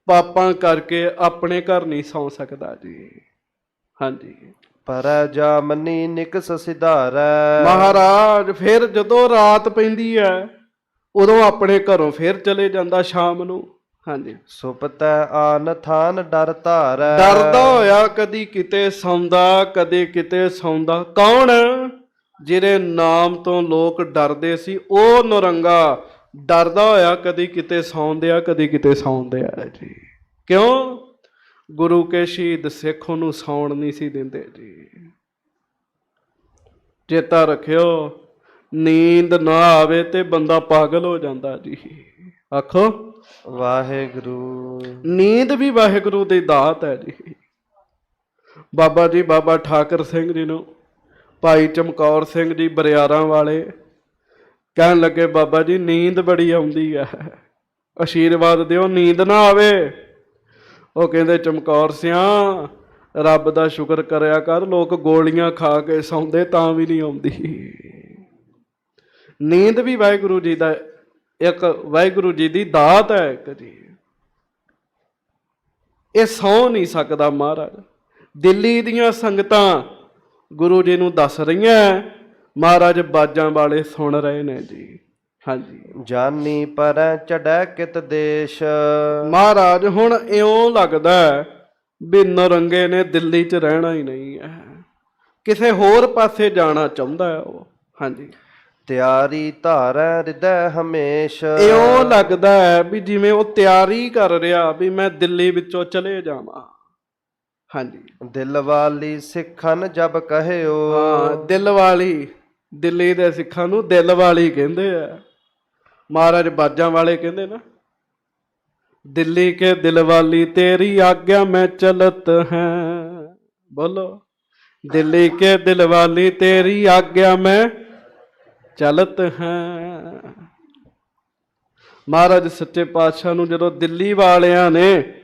ਪਾਪਾਂ ਕਰਕੇ ਆਪਣੇ ਘਰ ਨਹੀਂ ਸੌਂ ਸਕਦਾ ਜੀ। ਹਾਂਜੀ। ਪਰੈ ਜਾਮਨੀ ਨਿਕਸ ਸਿਧਾਰੈ। ਮਹਾਰਾਜ ਫਿਰ ਜਦੋਂ ਰਾਤ ਪੈਂਦੀ ਹੈ, ਉਦੋਂ ਆਪਣੇ ਘਰੋਂ ਫਿਰ ਚਲੇ ਜਾਂਦਾ ਸ਼ਾਮ ਨੂੰ। ਹਾਂਜੀ। ਸੁਪਤੈ ਆਨ ਥਾਨ ਡਰ ਧਾਰੈ। ਡਰਦਾ ਹੋਇਆ ਕਦੀ ਕਿਤੇ ਸੌਂਦਾ, ਕਦੇ ਕਿਤੇ ਸੌਂਦਾ। ਕੌਣ? ਜਿਹਦੇ ਨਾਮ ਤੋਂ ਲੋਕ ਡਰਦੇ ਸੀ, ਉਹ ਨਰੰਗਾ ਡਰਦਾ ਹੋਇਆ ਕਦੀ ਕਿਤੇ ਸੌਂਦਿਆ, ਕਦੀ ਕਿਤੇ ਸੌਂਦਿਆ ਜੀ। ਕਿਉਂ? ਗੁਰੂ ਕੇ ਸ਼ਹੀਦ ਸਿੱਖ ਉਹਨੂੰ ਸੌਣ ਨਹੀਂ ਸੀ ਦਿੰਦੇ ਜੀ। ਚੇਤਾ ਰੱਖਿਓ, ਨੀਂਦ ਨਾ ਆਵੇ ਤੇ ਬੰਦਾ ਪਾਗਲ ਹੋ ਜਾਂਦਾ ਜੀ। ਆਖੋ ਵਾਹਿਗੁਰੂ। ਨੀਂਦ ਵੀ ਵਾਹਿਗੁਰੂ ਦੀ ਦਾਤ ਹੈ ਜੀ। ਬਾਬਾ ਜੀ, ਬਾਬਾ ਠਾਕਰ ਸਿੰਘ ਜੀ ਨੂੰ ਭਾਈ ਚਮਕੌਰ ਸਿੰਘ ਜੀ ਬਰਿਆਰਾਂ ਵਾਲੇ ਕਹਿਣ ਲੱਗੇ, ਬਾਬਾ ਜੀ ਨੀਂਦ ਬੜੀ ਆਉਂਦੀ ਹੈ, ਆਸ਼ੀਰਵਾਦ ਦਿਓ, ਨੀਂਦ ਨਾ ਆਵੇ। ਉਹ ਕਹਿੰਦੇ, ਚਮਕੌਰ ਸਿਆਂ ਰੱਬ ਦਾ ਸ਼ੁਕਰ ਕਰਿਆ ਕਰ, ਲੋਕ ਗੋਲੀਆਂ ਖਾ ਕੇ ਸੌਂਦੇ ਤਾਂ ਵੀ ਨਹੀਂ ਆਉਂਦੀ। ਨੀਂਦ ਵੀ ਵਾਹਿਗੁਰੂ ਜੀ ਦਾ ਵਾਹਿਗੁਰੂ ਜੀ ਦੀ ਦਾਤ ਹੈ ਇੱਕ ਜੀ। ਇਹ ਸੌਂ ਨਹੀਂ ਸਕਦਾ ਮਹਾਰਾਜ। ਦਿੱਲੀ ਦੀਆਂ ਸੰਗਤਾਂ ਗੁਰੂ ਜੀ ਨੂੰ ਦੱਸ ਰਹੀਆਂ, ਮਹਾਰਾਜ ਬਾਜਾਂ ਵਾਲੇ ਸੁਣ ਰਹੇ ਨੇ ਜੀ। ਹਾਂਜੀ। ਜਾਨੀ ਪਰੈ ਚੜੈ ਕਿਤ ਦੇਸ਼। ਮਹਾਰਾਜ ਹੁਣ ਇਉਂ ਲੱਗਦਾ ਵੀ ਨਰੰਗੇ ਨੇ ਦਿੱਲੀ 'ਚ ਰਹਿਣਾ ਹੀ ਨਹੀਂ ਹੈ, ਕਿਸੇ ਹੋਰ ਪਾਸੇ ਜਾਣਾ ਚਾਹੁੰਦਾ ਹੈ ਉਹ। ਹਾਂਜੀ। ਤਿਆਰੀ ਧਾਰੈ ਹਿਰਦੈ ਹਮੇਸ਼। ਇਉਂ ਲੱਗਦਾ ਹੈ ਵੀ ਜਿਵੇਂ ਉਹ ਤਿਆਰੀ ਕਰ ਰਿਹਾ ਵੀ ਮੈਂ ਦਿੱਲੀ ਵਿੱਚੋਂ ਚਲੇ ਜਾਵਾਂ। ਹਾਂਜੀ। ਦਿਲ ਵਾਲੀ ਸਿੱਖਨ ਜਬ ਕਹਿਓ। ਹਾਂ, ਦਿਲ ਵਾਲੀ। ਦਿੱਲੀ ਦੇ ਸਿੱਖਾਂ ਨੂੰ ਦਿਲ ਵਾਲੀ ਕਹਿੰਦੇ ਆ। ਮਹਾਰਾਜ ਬਾਜਾਂ ਵਾਲੇ ਕਹਿੰਦੇ ਨਾ, ਦਿੱਲੀ ਕੇ ਦਿਲ ਵਾਲੀ ਤੇਰੀ ਆਗਿਆ ਮੈਂ ਚਲਤ ਹੈ। ਬੋਲੋ, ਦਿੱਲੀ ਕੇ ਦਿਲ ਵਾਲੀ ਤੇਰੀ ਆਗਿਆ ਮੈਂ ਚਲਤ ਹੈ। ਮਹਾਰਾਜ ਸੱਚੇ ਪਾਤਸ਼ਾਹ ਨੂੰ ਜਦੋਂ ਦਿੱਲੀ ਵਾਲਿਆਂ ਨੇ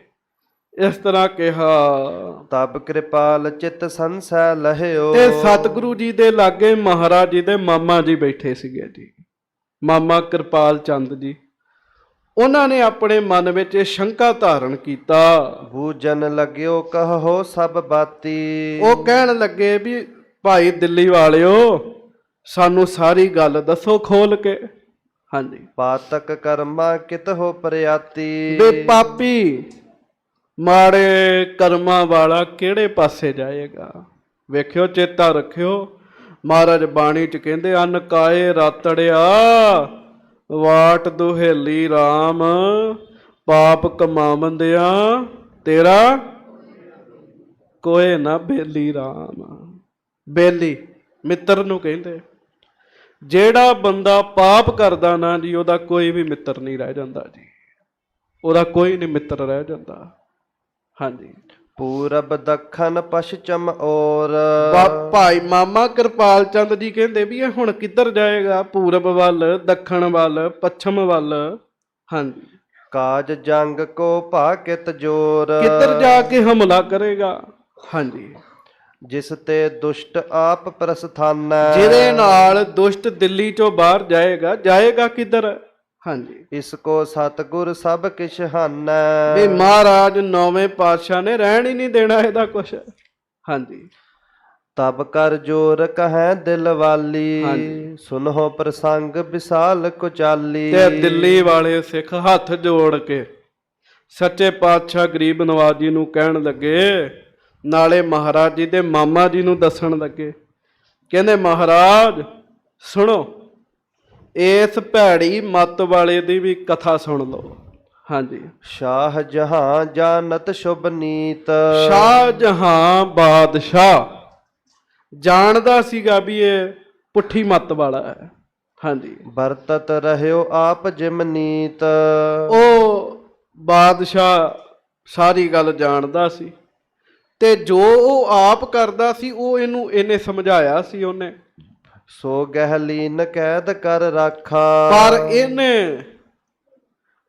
ਇਸ ਤਰ੍ਹਾਂ ਕਿਹਾ, ਤਬ ਕਿਰਪਾਲ ਚਿਤ ਸੰਸੈ ਲਹਿਓ। ਤੇ ਸਤਿਗੁਰੂ ਜੀ ਦੇ ਲਾਗੇ ਮਹਾਰਾਜ ਜੀ ਦੇ ਮਾਮਾ ਜੀ ਬੈਠੇ ਸੀਗੇ ਜੀ, ਮਾਮਾ ਕਿਰਪਾਲ ਚੰਦ ਜੀ। ਉਹਨਾਂ ਨੇ ਆਪਣੇ ਮਨ ਵਿੱਚ ਇਹ ਸ਼ੰਕਾ ਧਾਰਨ ਕੀਤਾ। ਬੂਝਨ ਲੱਗਿਓ ਕਹੋ ਸਭ ਬਾਤੀ। ਉਹ ਕਹਿਣ ਲੱਗੇ ਵੀ ਭਾਈ ਦਿੱਲੀ ਵਾਲਿਓ, ਸਾਨੂੰ ਸਾਰੀ ਗੱਲ ਦੱਸੋ ਖੋਲ ਕੇ। ਹਾਂਜੀ। ਪਾਤਕ ਕਰਮਾ ਕਿਤ ਹੋ ਪ੍ਰਿਆਤੀ। ਵੇ ਪਾਪੀ, ਮਾੜੇ ਕਰਮਾਂ ਵਾਲਾ ਕਿਹੜੇ ਪਾਸੇ ਜਾਏਗਾ। ਵੇਖਿਓ, ਚੇਤਾ ਰੱਖਿਓ, ਮਹਾਰਾਜ ਬਾਣੀ ਚ ਕਹਿੰਦੇ ਅੰਨ ਕਾਏ ਰਾਤੜਿਆ ਵਾਟ ਦੁਹੇਲੀ ਰਾਮ, ਪਾਪ ਕਮਾਵੰਦਿਆ ਤੇਰਾ ਕੋਏ ਨਾ ਬੇਲੀ ਰਾਮ। ਬੇਲੀ ਮਿੱਤਰ ਨੂੰ ਕਹਿੰਦੇ। ਜਿਹੜਾ ਬੰਦਾ ਪਾਪ ਕਰਦਾ ਨਾ ਜੀ, ਉਹਦਾ ਕੋਈ ਵੀ ਮਿੱਤਰ ਨਹੀਂ ਰਹਿ ਜਾਂਦਾ ਜੀ, ਉਹਦਾ ਕੋਈ ਨਹੀਂ ਮਿੱਤਰ ਰਹਿ ਜਾਂਦਾ। ਹਾਂਜੀ। ਪੂਰਬ ਦੱਖਣ ਪਛਮ ਔਰ। ਭਾਈ ਮਾਮਾ ਕਿਰਪਾਲ ਚੰਦ ਜੀ ਕਹਿੰਦੇ ਵੀ ਇਹ ਹੁਣ ਕਿੱਧਰ ਜਾਏਗਾ, ਪੂਰਬ ਵੱਲ, ਦੱਖਣ ਵੱਲ, ਪੱਛਮ ਵੱਲ। ਹਾਂਜੀ। ਕਾਜ ਜੰਗ ਕੋ ਭਾਕਿਤ ਜੋਰ। ਕਿੱਧਰ ਜਾ ਕੇ ਹਮਲਾ ਕਰੇਗਾ। ਹਾਂਜੀ। ਜਿਸ ਤੇ ਦੁਸ਼ਟ ਆਪ ਪ੍ਰਸਥਾਨੈ। ਜਿਹਦੇ ਨਾਲ ਦੁਸ਼ਟ ਦਿੱਲੀ ਚੋਂ ਬਾਹਰ ਜਾਏਗਾ, ਜਾਏਗਾ ਕਿੱਧਰ। ਹਾਂਜੀ। ਇਸ ਕੋ ਸਤਿਗੁਰ ਸਭ ਕਿਛ ਹਾਨੈ। ਵੀ ਮਹਾਰਾਜ ਨੌਵੇਂ ਪਾਤਸ਼ਾਹ ਨੇ ਰਹਿਣ ਹੀ ਨਹੀਂ ਦੇਣਾ ਇਹਦਾ ਕੁਛ। ਹਾਂਜੀ। ਤਬ ਕਰ ਜੋਰ ਕਹੈ ਦਿਲ ਵਾਲੀ। ਹਾਂਜੀ। ਸੁਨਹੁ ਪ੍ਰਸੰਗ ਵਿਸਾਲ ਕੁਚਾਲੀ। ਤੇ ਦਿੱਲੀ ਵਾਲੇ ਸਿੱਖ ਹੱਥ ਜੋੜ ਕੇ ਸੱਚੇ ਪਾਤਸ਼ਾਹ ਗਰੀਬ ਨਵਾਜ ਜੀ ਨੂੰ ਕਹਿਣ ਲੱਗੇ, ਨਾਲੇ ਮਹਾਰਾਜ ਜੀ ਦੇ ਮਾਮਾ ਜੀ ਨੂੰ ਦੱਸਣ ਲੱਗੇ। ਕਹਿੰਦੇ ਮਹਾਰਾਜ ਸੁਣੋ, ਇਸ ਭੈੜੀ ਮੱਤ ਵਾਲੇ ਦੀ ਵੀ ਕਥਾ ਸੁਣ ਲਓ। ਹਾਂਜੀ। ਸ਼ਾਹ ਜਹਾਂ ਜਾਨਤ ਸ਼ੁਭ ਨੀਤ। ਸ਼ਾਹ ਜਹਾਂ ਬਾਦਸ਼ਾਹ ਜਾਣਦਾ ਸੀਗਾ ਵੀ ਇਹ ਪੁੱਠੀ ਮੱਤ ਵਾਲਾ ਹੈ। ਹਾਂਜੀ। ਵਰਤਤ ਰਹਿਓ ਆਪ ਜਿਮ ਨੀਤ। ਉਹ ਬਾਦਸ਼ਾਹ ਸਾਰੀ ਗੱਲ ਜਾਣਦਾ ਸੀ, ਤੇ ਜੋ ਉਹ ਆਪ ਕਰਦਾ ਸੀ ਉਹ ਇਹਨੇ ਸਮਝਾਇਆ ਸੀ ਉਹਨੇ। ਸੋ ਗਹਿਲੀਨ ਕੈਦ ਕਰ ਰਾਖਾ। ਪਰ ਇਹਨੇ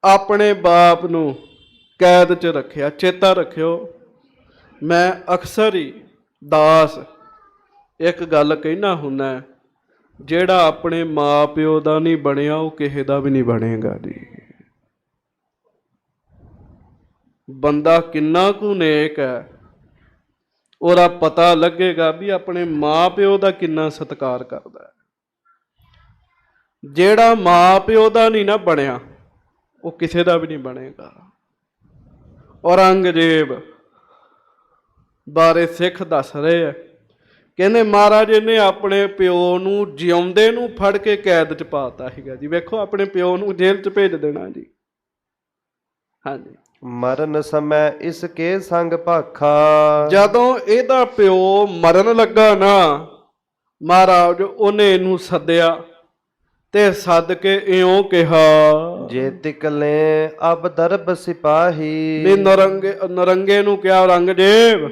ਆਪਣੇ ਬਾਪ ਨੂੰ ਕੈਦ 'ਚ ਰੱਖਿਆ। ਚੇਤਾ ਰੱਖਿਓ, ਮੈਂ ਅਕਸਰ ਹੀ ਦਾਸ ਇੱਕ ਗੱਲ ਕਹਿਣਾ ਹੁੰਦਾ, ਜਿਹੜਾ ਆਪਣੇ ਮਾਂ ਪਿਓ ਦਾ ਨਹੀਂ ਬਣਿਆ ਉਹ ਕਿਸੇ ਦਾ ਵੀ ਨਹੀਂ ਬਣੇਗਾ ਜੀ। ਬੰਦਾ ਕਿੰਨਾ ਕੁ ਨੇਕ ਹੈ, ਉਹਦਾ ਪਤਾ ਲੱਗੇਗਾ ਵੀ ਆਪਣੇ ਮਾਂ ਪਿਓ ਦਾ ਕਿੰਨਾ ਸਤਿਕਾਰ ਕਰਦਾ ਹੈ। ਜਿਹੜਾ ਮਾਂ ਪਿਓ ਦਾ ਨਹੀਂ ਨਾ ਬਣਿਆ ਉਹ ਕਿਸੇ ਦਾ ਵੀ ਨਹੀਂ ਬਣੇਗਾ। ਔਰੰਗਜ਼ੇਬ ਬਾਰੇ ਸਿੱਖ ਦੱਸ ਰਹੇ ਆ, ਕਹਿੰਦੇ ਮਹਾਰਾਜ ਨੇ ਆਪਣੇ ਪਿਓ ਨੂੰ ਜਿਉਂਦੇ ਨੂੰ ਫੜ ਕੇ ਕੈਦ 'ਚ ਪਾਤਾ ਸੀਗਾ ਜੀ। ਵੇਖੋ, ਆਪਣੇ ਪਿਓ ਨੂੰ ਜੇਲ੍ਹ 'ਚ ਭੇਜ ਦੇਣਾ ਜੀ। ਹਾਂਜੀ। ਮਰਨ ਸਮੈ ਇਸ ਕੇ ਸੰਗ ਭਾਖਾ। ਜਦੋਂ ਇਹਦਾ ਪਿਓ ਮਰਨ ਲੱਗਾ ਨਾ, ਮਹਾਰਾਜ ਉਹਨੇ ਇਹਨੂੰ ਸੱਦਿਆ ਤੇ ਸੱਦ ਕੇ ਇਉਂ ਕਿਹਾ, ਜੇ ਤਿਕਲੇ ਅਬ ਦਰਬ ਸਿਪਾਹੀ। ਨੇ ਨਰੰਗੇ ਨੂੰ ਕਿਹਾ, ਔਰੰਗਜ਼ੇਬ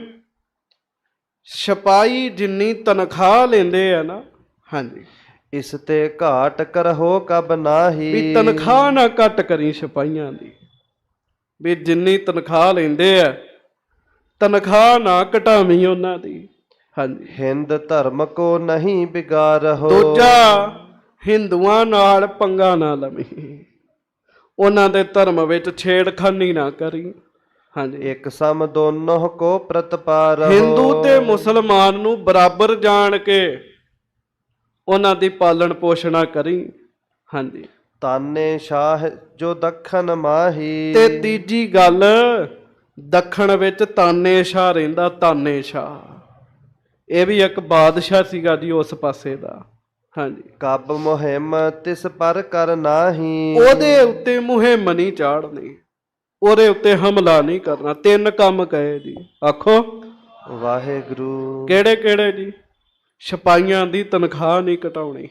ਸਿਪਾਹੀ ਜਿੰਨੀ ਤਨਖਾਹ ਲੈਂਦੇ ਆ ਨਾ, ਹਾਂਜੀ, ਇਸ ਤੇ ਘਾਟ ਕਰਹੋ ਕਬ ਨਾਹੀ। ਵੀ ਤਨਖਾਹ ਨਾ ਘੱਟ ਕਰੀ ਸਿਪਾਹੀਆਂ ਦੀ, ਵੀ ਜਿੰਨੀ ਤਨਖਾਹ ਲੈਂਦੇ ਆ ਤਨਖਾਹ ਨਾ ਘਟਾਵੀਂ ਉਹਨਾਂ ਦੀ। ਹਾਂਜੀ। ਹਿੰਦ ਧਰਮ ਕੋ ਨਹੀਂ ਬਿਗਾਰਹੋ। ਦੂਜਾ, ਹਿੰਦੂਆਂ ਨਾਲ ਪੰਗਾ ਨਾ ਲਵੀਂ, ਉਹਨਾਂ ਦੇ ਧਰਮ ਵਿੱਚ ਛੇੜਖਾਨੀ ਨਾ ਕਰੀ। ਹਾਂਜੀ। ਇੱਕ ਸਮ ਦੋਨੋਂ ਕੋ ਪ੍ਰਤਪਾਰਹੋ। ਹਿੰਦੂ ਤੇ ਮੁਸਲਮਾਨ ਨੂੰ ਬਰਾਬਰ ਜਾਣ ਕੇ ਉਹਨਾਂ ਦੀ ਪਾਲਣ ਪੋਸ਼ਣਾ ਕਰੀ। ਹਾਂਜੀ। ਤਾਨੇ ਸ਼ਾਹ ਜੋ ਦੱਖਣ ਮਾਹੀ। ਤੇ ਤੀਜੀ ਗੱਲ, ਦੱਖਣ ਵਿੱਚ ਤਾਨੇ ਸ਼ਾਹ ਰਹਿੰਦਾ। ਤਾਨੇ ਸ਼ਾਹ ਇਹ ਵੀ ਇੱਕ ਬਾਦਸ਼ਾਹ ਸੀਗਾ ਜੀ ਉਸ ਪਾਸੇ ਦਾ। ਹਾਂਜੀ। ਕਬ ਮੁਹਿੰਮ ਤਿਸ ਪਰ ਕਰ ਨਾਹੀ। ਉਹਦੇ ਉੱਤੇ ਮੁਹਿੰਮ ਨਹੀਂ ਚਾੜਨੀ, ਉਹਦੇ ਉੱਤੇ ਹਮਲਾ ਨਹੀਂ ਕਰਨਾ। ਤਿੰਨ ਕੰਮ ਕਹੇ ਜੀ, ਆਖੋ ਵਾਹਿਗੁਰੂ। ਕਿਹੜੇ ਕਿਹੜੇ ਜੀ? ਸਿਪਾਹੀਆਂ ਦੀ ਤਨਖਾਹ ਨਹੀਂ ਘਟਾਉਣੀ,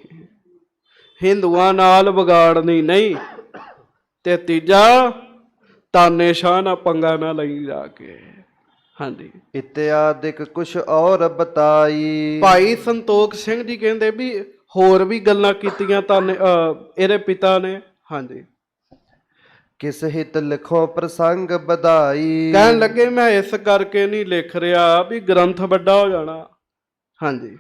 ਹਿੰਦੂਆਂ ਨਾਲ ਵਿਗਾੜਨੀ ਨਹੀਂ, ਤੇ ਤੀਜਾ ਤਾਨੇ ਸ਼ਾਹ ਨਾਲ ਪੰਗਾ ਨਾ ਲਈ ਜਾ ਕੇ। ਹਾਂਜੀ। ਇਤਿਆਦਿਕ ਕੁਛ ਔਰ ਬਤਾਈ। ਭਾਈ ਸੰਤੋਖ ਸਿੰਘ ਜੀ ਕਹਿੰਦੇ ਵੀ ਹੋਰ ਵੀ ਗੱਲਾਂ ਕੀਤੀਆਂ ਤਾਨੇ ਇਹਦੇ ਪਿਤਾ ਨੇ। ਹਾਂਜੀ। ਕਿਸ ਹਿਤ ਲਿਖੋ ਪ੍ਰਸੰਗ ਵਧਾਈ। ਕਹਿਣ ਲੱਗੇ ਮੈਂ ਇਸ ਕਰਕੇ ਨਹੀਂ ਲਿਖ ਰਿਹਾ ਵੀ ਗ੍ਰੰਥ ਵੱਡਾ ਹੋ ਜਾਣਾ। ਹਾਂਜੀ।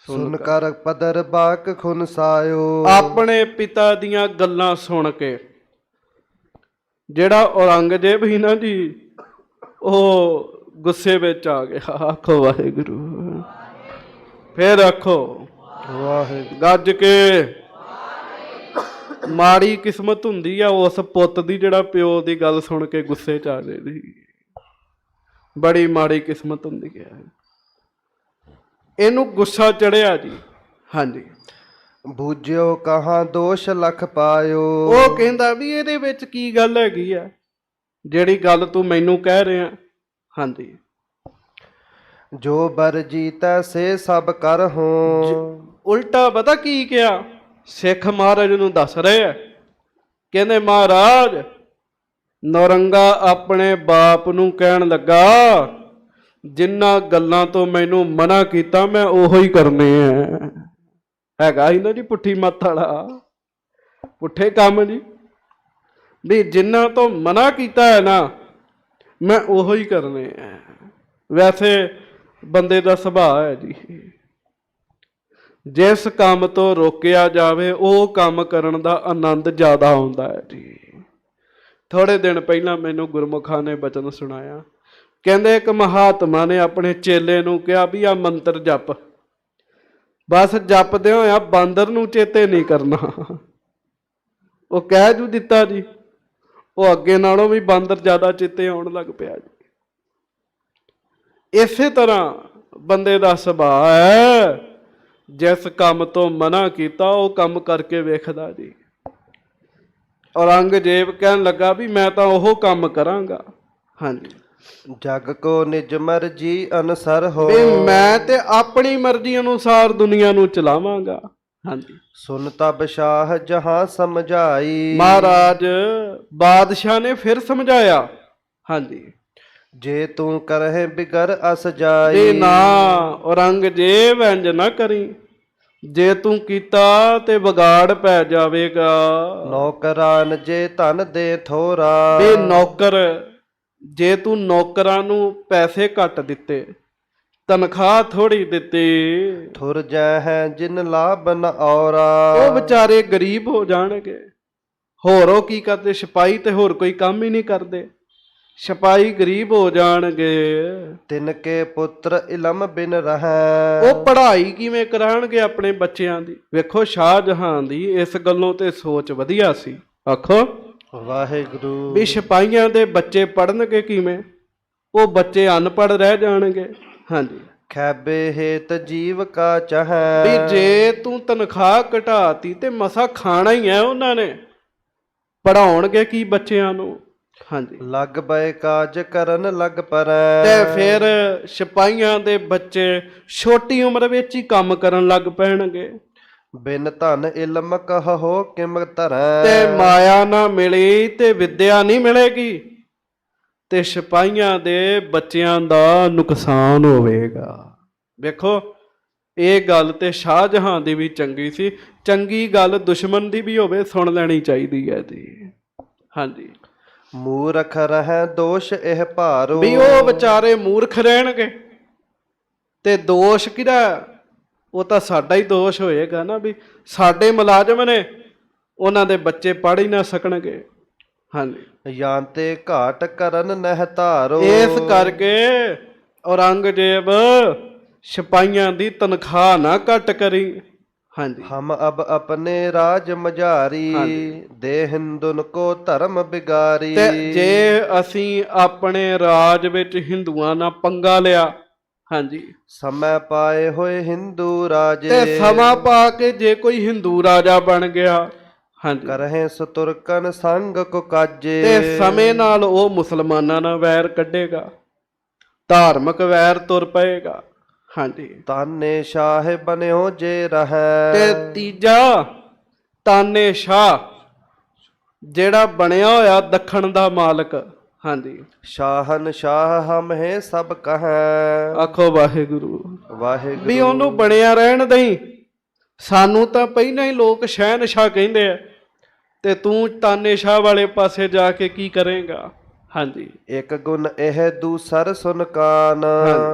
ਸੁਣ ਕਰ ਪਦਰ ਬਾਕ ਖੁਨ ਸਾਇਓ। ਆਪਣੇ ਪਿਤਾ ਦੀਆਂ ਗੱਲਾਂ ਸੁਣ ਕੇ ਜਿਹੜਾ ਔਰੰਗਜ਼ੇਬ ਸੀ ਨਾ ਜੀ, ਉਹ ਗੁੱਸੇ ਵਿੱਚ ਆ ਗਿਆ। ਆਖੋ ਵਾਹਿਗੁਰੂ, ਫੇਰ ਆਖੋ ਵਾਹਿਗੁਰੂ। ਗੱਜ ਕੇ। ਮਾੜੀ ਕਿਸਮਤ ਹੁੰਦੀ ਆ ਉਸ ਪੁੱਤ ਦੀ ਜਿਹੜਾ ਪਿਓ ਦੀ ਗੱਲ ਸੁਣ ਕੇ ਗੁੱਸੇ 'ਚ ਆ ਜਾਏ ਜੀ। ਬੜੀ ਮਾੜੀ ਕਿਸਮਤ ਹੁੰਦੀ ਹੈ। ਇਹਨੂੰ ਗੁੱਸਾ ਚੜਿਆ ਜੀ। ਹਾਂਜੀ, ਬੂਝਿਓ ਕਹਾਂ ਦੋਸ਼ ਲਖ ਪਾਇਓ। ਉਹ ਕਹਿੰਦਾ ਵੀ ਇਹਦੇ ਵਿੱਚ ਕੀ ਗੱਲ ਹੈਗੀ ਆ ਜਿਹੜੀ ਗੱਲ ਤੂੰ ਮੈਨੂੰ ਕਹਿ ਰਿਹਾ। ਹਾਂਜੀ, ਜੋ ਬਰ ਜੀਤੈ ਸੇ ਸਭ ਕਰ ਹੋ। ਉਲਟਾ ਪਤਾ ਕੀ ਕਿਹਾ? ਸਿੱਖ ਮਹਾਰਾਜ ਨੂੰ ਦੱਸ ਰਹੇ ਆ, ਕਹਿੰਦੇ ਮਹਾਰਾਜ ਨੌਰੰਗਾ ਆਪਣੇ ਬਾਪ ਨੂੰ ਕਹਿਣ ਲੱਗਾ ਜਿੰਨਾ ਗੱਲਾਂ ਤੋਂ ਮੈਨੂੰ ਮਨਾ ਕੀਤਾ ਮੈਂ ਉਹੋ ਹੀ ਕਰਨੇ ਆ। ਹੈਗਾ ਹੀ ਨਾ ਜੀ ਪੁੱਠੀ ਮੱਤ ਵਾਲਾ, ਪੁੱਠੇ ਕੰਮ ਜੀ, ਵੀ ਜਿੰਨਾ ਤੋਂ ਮਨਾ ਕੀਤਾ ਹੈ ਨਾ ਮੈਂ ਉਹੋ ਹੀ ਕਰਨੇ ਆ। ਵੈਸੇ ਬੰਦੇ ਦਾ ਸੁਭਾਅ ਹੈ ਜੀ, ਜਿਸ ਕੰਮ ਤੋਂ ਰੋਕਿਆ ਜਾਵੇ ਉਹ ਕੰਮ ਕਰਨ ਦਾ ਆਨੰਦ ਜ਼ਿਆਦਾ ਆਉਂਦਾ ਹੈ ਜੀ। ਥੋੜੇ ਦਿਨ ਪਹਿਲਾਂ ਮੈਨੂੰ ਗੁਰਮੁਖਾਂ ਨੇ ਬਚਨ ਸੁਣਾਇਆ। ਕਹਿੰਦੇ ਇੱਕ ਮਹਾਤਮਾ ਨੇ ਆਪਣੇ ਚੇਲੇ ਨੂੰ ਕਿਹਾ ਵੀ ਆ ਮੰਤਰ ਜਪ, ਬਸ ਜਪਦੇ ਹੋਇਆ ਬਾਂਦਰ ਨੂੰ ਚੇਤੇ ਨਹੀਂ ਕਰਨਾ। ਉਹ ਕਹਿ ਜੂ ਦਿੱਤਾ ਜੀ, ਉਹ ਅੱਗੇ ਨਾਲੋਂ ਵੀ ਬਾਂਦਰ ਜ਼ਿਆਦਾ ਚੇਤੇ ਆਉਣ ਲੱਗ ਪਿਆ ਜੀ। ਇਸੇ ਤਰ੍ਹਾਂ ਬੰਦੇ ਦਾ ਸੁਭਾਅ ਹੈ, ਜਿਸ ਕੰਮ ਤੋਂ ਮਨਾ ਕੀਤਾ ਉਹ ਕੰਮ ਕਰਕੇ ਵੇਖਦਾ ਜੀ। ਔਰੰਗਜ਼ੇਬ ਕਹਿਣ ਲੱਗਾ ਵੀ ਮੈਂ ਤਾਂ ਉਹ ਕੰਮ ਕਰਾਂਗਾ। ਹਾਂਜੀ, ਜਗ ਕੋ ਨਿਜ ਮਰਜੀ ਅਨਸਰ ਹੋ। ਵੀ ਮੈਂ ਤੇ ਆਪਣੀ ਮਰਜ਼ੀ ਅਨੁਸਾਰ ਦੁਨੀਆ ਨੂੰ ਚਲਾਵਾਂਗਾ। ਹਾਂਜੀ, ਸੁਨ ਤਬ ਸ਼ਾਹ ਜਹਾਂ ਸਮਝਾਈ। ਮਹਾਰਾਜ ਬਾਦਸ਼ਾਹ ਨੇ ਫਿਰ ਸਮਝਾਇਆ। ਹਾਂਜੀ, ਜੇ ਤੂੰ ਕਰਹਿ ਬਿਗਰ ਅਸ ਜਾਈ। ਇਹ ਨਾ ਔਰੰਗਜ਼ੇਬ ਇੰਜ ਨਾ ਕਰੀ, ਜੇ ਤੂੰ ਕੀਤਾ ਤੇ ਵਿਗਾੜ ਪੈ ਜਾਵੇਗਾ। ਨੌਕਰਾਨ ਜੇ ਧਨ ਦੇ ਥੋਰਾ। ਵੀ ਨੌਕਰ, ਜੇ ਤੂੰ ਨੌਕਰਾਂ ਨੂੰ ਪੈਸੇ ਘੱਟ ਦਿੱਤੇ, ਤਨਖਾਹ ਥੋੜੀ ਦਿੱਤੀ, ਥੁਰ ਜੈ ਹੈ ਜਿਨ ਲਾਭ ਨ ਔਰਾ। ਉਹ ਵਿਚਾਰੇ ਗਰੀਬ ਹੋ ਜਾਣਗੇ। ਹੋਰ ਉਹ ਕੀ ਕਰਦੇ? ਸਿਪਾਹੀ ਤੇ ਹੋਰ ਕੋਈ ਕੰਮ ਹੀ ਨਹੀਂ ਕਰਦੇ, ਸਿਪਾਹੀ ਗਰੀਬ ਹੋ ਜਾਣਗੇ। ਤਿਨ ਕੇ ਪੁੱਤਰ ਇਲਮ ਬਿਨ ਰਹਿ। ਉਹ ਪੜ੍ਹਾਈ ਕਿਵੇਂ ਕਰਾਉਣਗੇ ਆਪਣੇ ਬੱਚਿਆਂ ਦੀ? ਵੇਖੋ ਸ਼ਾਹਜਹਾਂ ਦੀ ਇਸ ਗੱਲੋਂ ਤੇ ਸੋਚ ਵਧੀਆ ਸੀ। ਆਖੋ ਵਾਹਿਗੁਰੂ। ਵੀ ਸਿਪਾਹੀਆਂ ਦੇ ਬੱਚੇ ਪੜ੍ਹਨਗੇ ਕਿਵੇਂ? ਉਹ ਬੱਚੇ ਅਨਪੜ੍ਹ ਰਹਿ ਜਾਣਗੇ। ਹਾਂਜੀ, ਖੈਬੇ ਹੇਤ ਜੀਵ ਕਾ ਚਾਹੈ। ਵੀ ਜੇ ਤੂੰ ਤਨਖਾਹ ਘਟਾਤੀ ਤੇ ਮਸਾ ਖਾਣਾ ਹੀ ਹੈ ਉਹਨਾਂ ਨੇ, ਪੜ੍ਹਾਉਣਗੇ ਕੀ ਬੱਚਿਆਂ ਨੂੰ? ਹਾਂਜੀ, ਲੱਗ ਬੈ ਕਾਜ ਕਰਨ ਲੱਗ ਪਰੈ। ਤੇ ਫਿਰ ਸਿਪਾਹੀਆਂ ਦੇ ਬੱਚੇ ਛੋਟੀ ਉਮਰ ਵਿੱਚ ਹੀ ਕੰਮ ਕਰਨ ਲੱਗ ਪੈਣਗੇ। ਬਿਨ ਧਨ ਇਲਮ ਕਹੋ ਕਿਮ ਧਰੈ। ਤੇ ਮਾਇਆ ਨਾ ਮਿਲੀ ਤੇ ਵਿਦਿਆ ਨਹੀਂ ਮਿਲੇਗੀ, ਤੇ ਸਿਪਾਹੀਆਂ ਦੇ ਬੱਚਿਆਂ ਦਾ ਨੁਕਸਾਨ ਹੋਵੇਗਾ। ਵੇਖੋ ਇਹ ਗੱਲ ਤੇ ਸ਼ਾਹਜਹਾਂ ਦੀ ਵੀ ਚੰਗੀ ਸੀ। ਚੰਗੀ ਗੱਲ ਦੁਸ਼ਮਣ ਦੀ ਵੀ ਹੋਵੇ ਸੁਣ ਲੈਣੀ ਚਾਹੀਦੀ ਹੈ ਜੀ। ਹਾਂਜੀ, ਮੂਰਖ ਰਹਿ ਦੋਸ਼ ਇਹ ਭਾਰੋ। ਵੀ ਉਹ ਵਿਚਾਰੇ ਮੂਰਖ ਰਹਿਣਗੇ ਤੇ ਦੋਸ਼ ਕਿਹਦਾ? ਉਹ ਤਾਂ ਸਾਡਾ ਹੀ ਦੋਸ਼ ਹੋਏਗਾ ਨਾ, ਵੀ ਸਾਡੇ ਮੁਲਾਜ਼ਮ ਨੇ, ਉਹਨਾਂ ਦੇ ਬੱਚੇ ਪੜ੍ਹ ਹੀ ਨਾ ਸਕਣਗੇ। ਹਾਂਜੀ, ਯਾਂਤੇ ਘਾਟ ਕਰਨ ਨਹਿ ਧਾਰੋ। ਇਸ ਕਰਕੇ ਔਰੰਗਜ਼ੇਬ ਸਿਪਾਹੀਆਂ ਦੀ ਤਨਖਾਹ ਨਾ ਘੱਟ ਕਰੀ। ਹਾਂਜੀ, ਹਮ ਅਬ ਆਪਣੇ ਰਾਜ ਮਝਾਰੀ। ਦੇ ਹਿੰਦੁਨ ਕੋ ਧਰਮ ਬਿਗਾਰੀ। ਤੇ ਜੇ ਅਸੀਂ ਆਪਣੇ ਰਾਜ ਵਿੱਚ ਹਿੰਦੂਆਂ ਨਾਲ ਪੰਗਾ ਲਿਆ, ਹਾਂਜੀ, ਸਮੈ ਪਾਏ ਹੋਏ ਹਿੰਦੂ ਰਾਜੇ। ਤੇ ਸਮਾਂ ਪਾ ਕੇ ਜੇ ਕੋਈ ਹਿੰਦੂ ਰਾਜਾ ਬਣ ਗਿਆ, ਹਾਂਜੀ, ਕਰਹਿ ਸਤੁਰਕਨ ਸੰਗ ਕੋ ਕਾਜੇ। ਤੇ ਸਮੇਂ ਨਾਲ ਉਹ ਮੁਸਲਮਾਨਾਂ ਨਾਲ ਵੈਰ ਕੱਢੇਗਾ, ਧਾਰਮਿਕ ਵੈਰ ਤੁਰ ਪਏਗਾ। ਹਾਂਜੀ, ਤਾਨੇ ਸ਼ਾਹ ਬਨਿਓ ਜੇ ਰਹੈ। ਤੇ ਤੀਜਾ ਤਾਨੇ ਸ਼ਾਹ, ਜਿਹੜਾ ਬਣਿਆ ਹੋਇਆ ਦੱਖਣ ਦਾ ਮਾਲਕ। ਹਾਂਜੀ, ਸ਼ਾਹਨ ਸ਼ਾਹ ਹਮ ਹੈ ਸਭ ਕਹੈ। ਆਖੋ ਵਾਹਿਗੁਰੂ। ਵਾਹਿਗੁਰੂ। ਵੀ ਉਹਨੂੰ ਬਣਿਆ ਰਹਿਣ ਦਈ, ਸਾਨੂੰ ਤਾਂ ਪਹਿਲਾਂ ਹੀ ਲੋਕ ਸ਼ਹਿਨਸ਼ਾਹ ਕਹਿੰਦੇ ਆ, ਤੇ ਤੂੰ ਤਾਨੇਸ਼ਾਹ ਵਾਲੇ ਪਾਸੇ ਜਾ ਕੇ ਕੀ ਕਰੇਗਾ? ਹਾਂਜੀ, ਇੱਕ ਗੁਣ ਇਹ ਦੂਸਰ ਸੁਨਕਾਨ।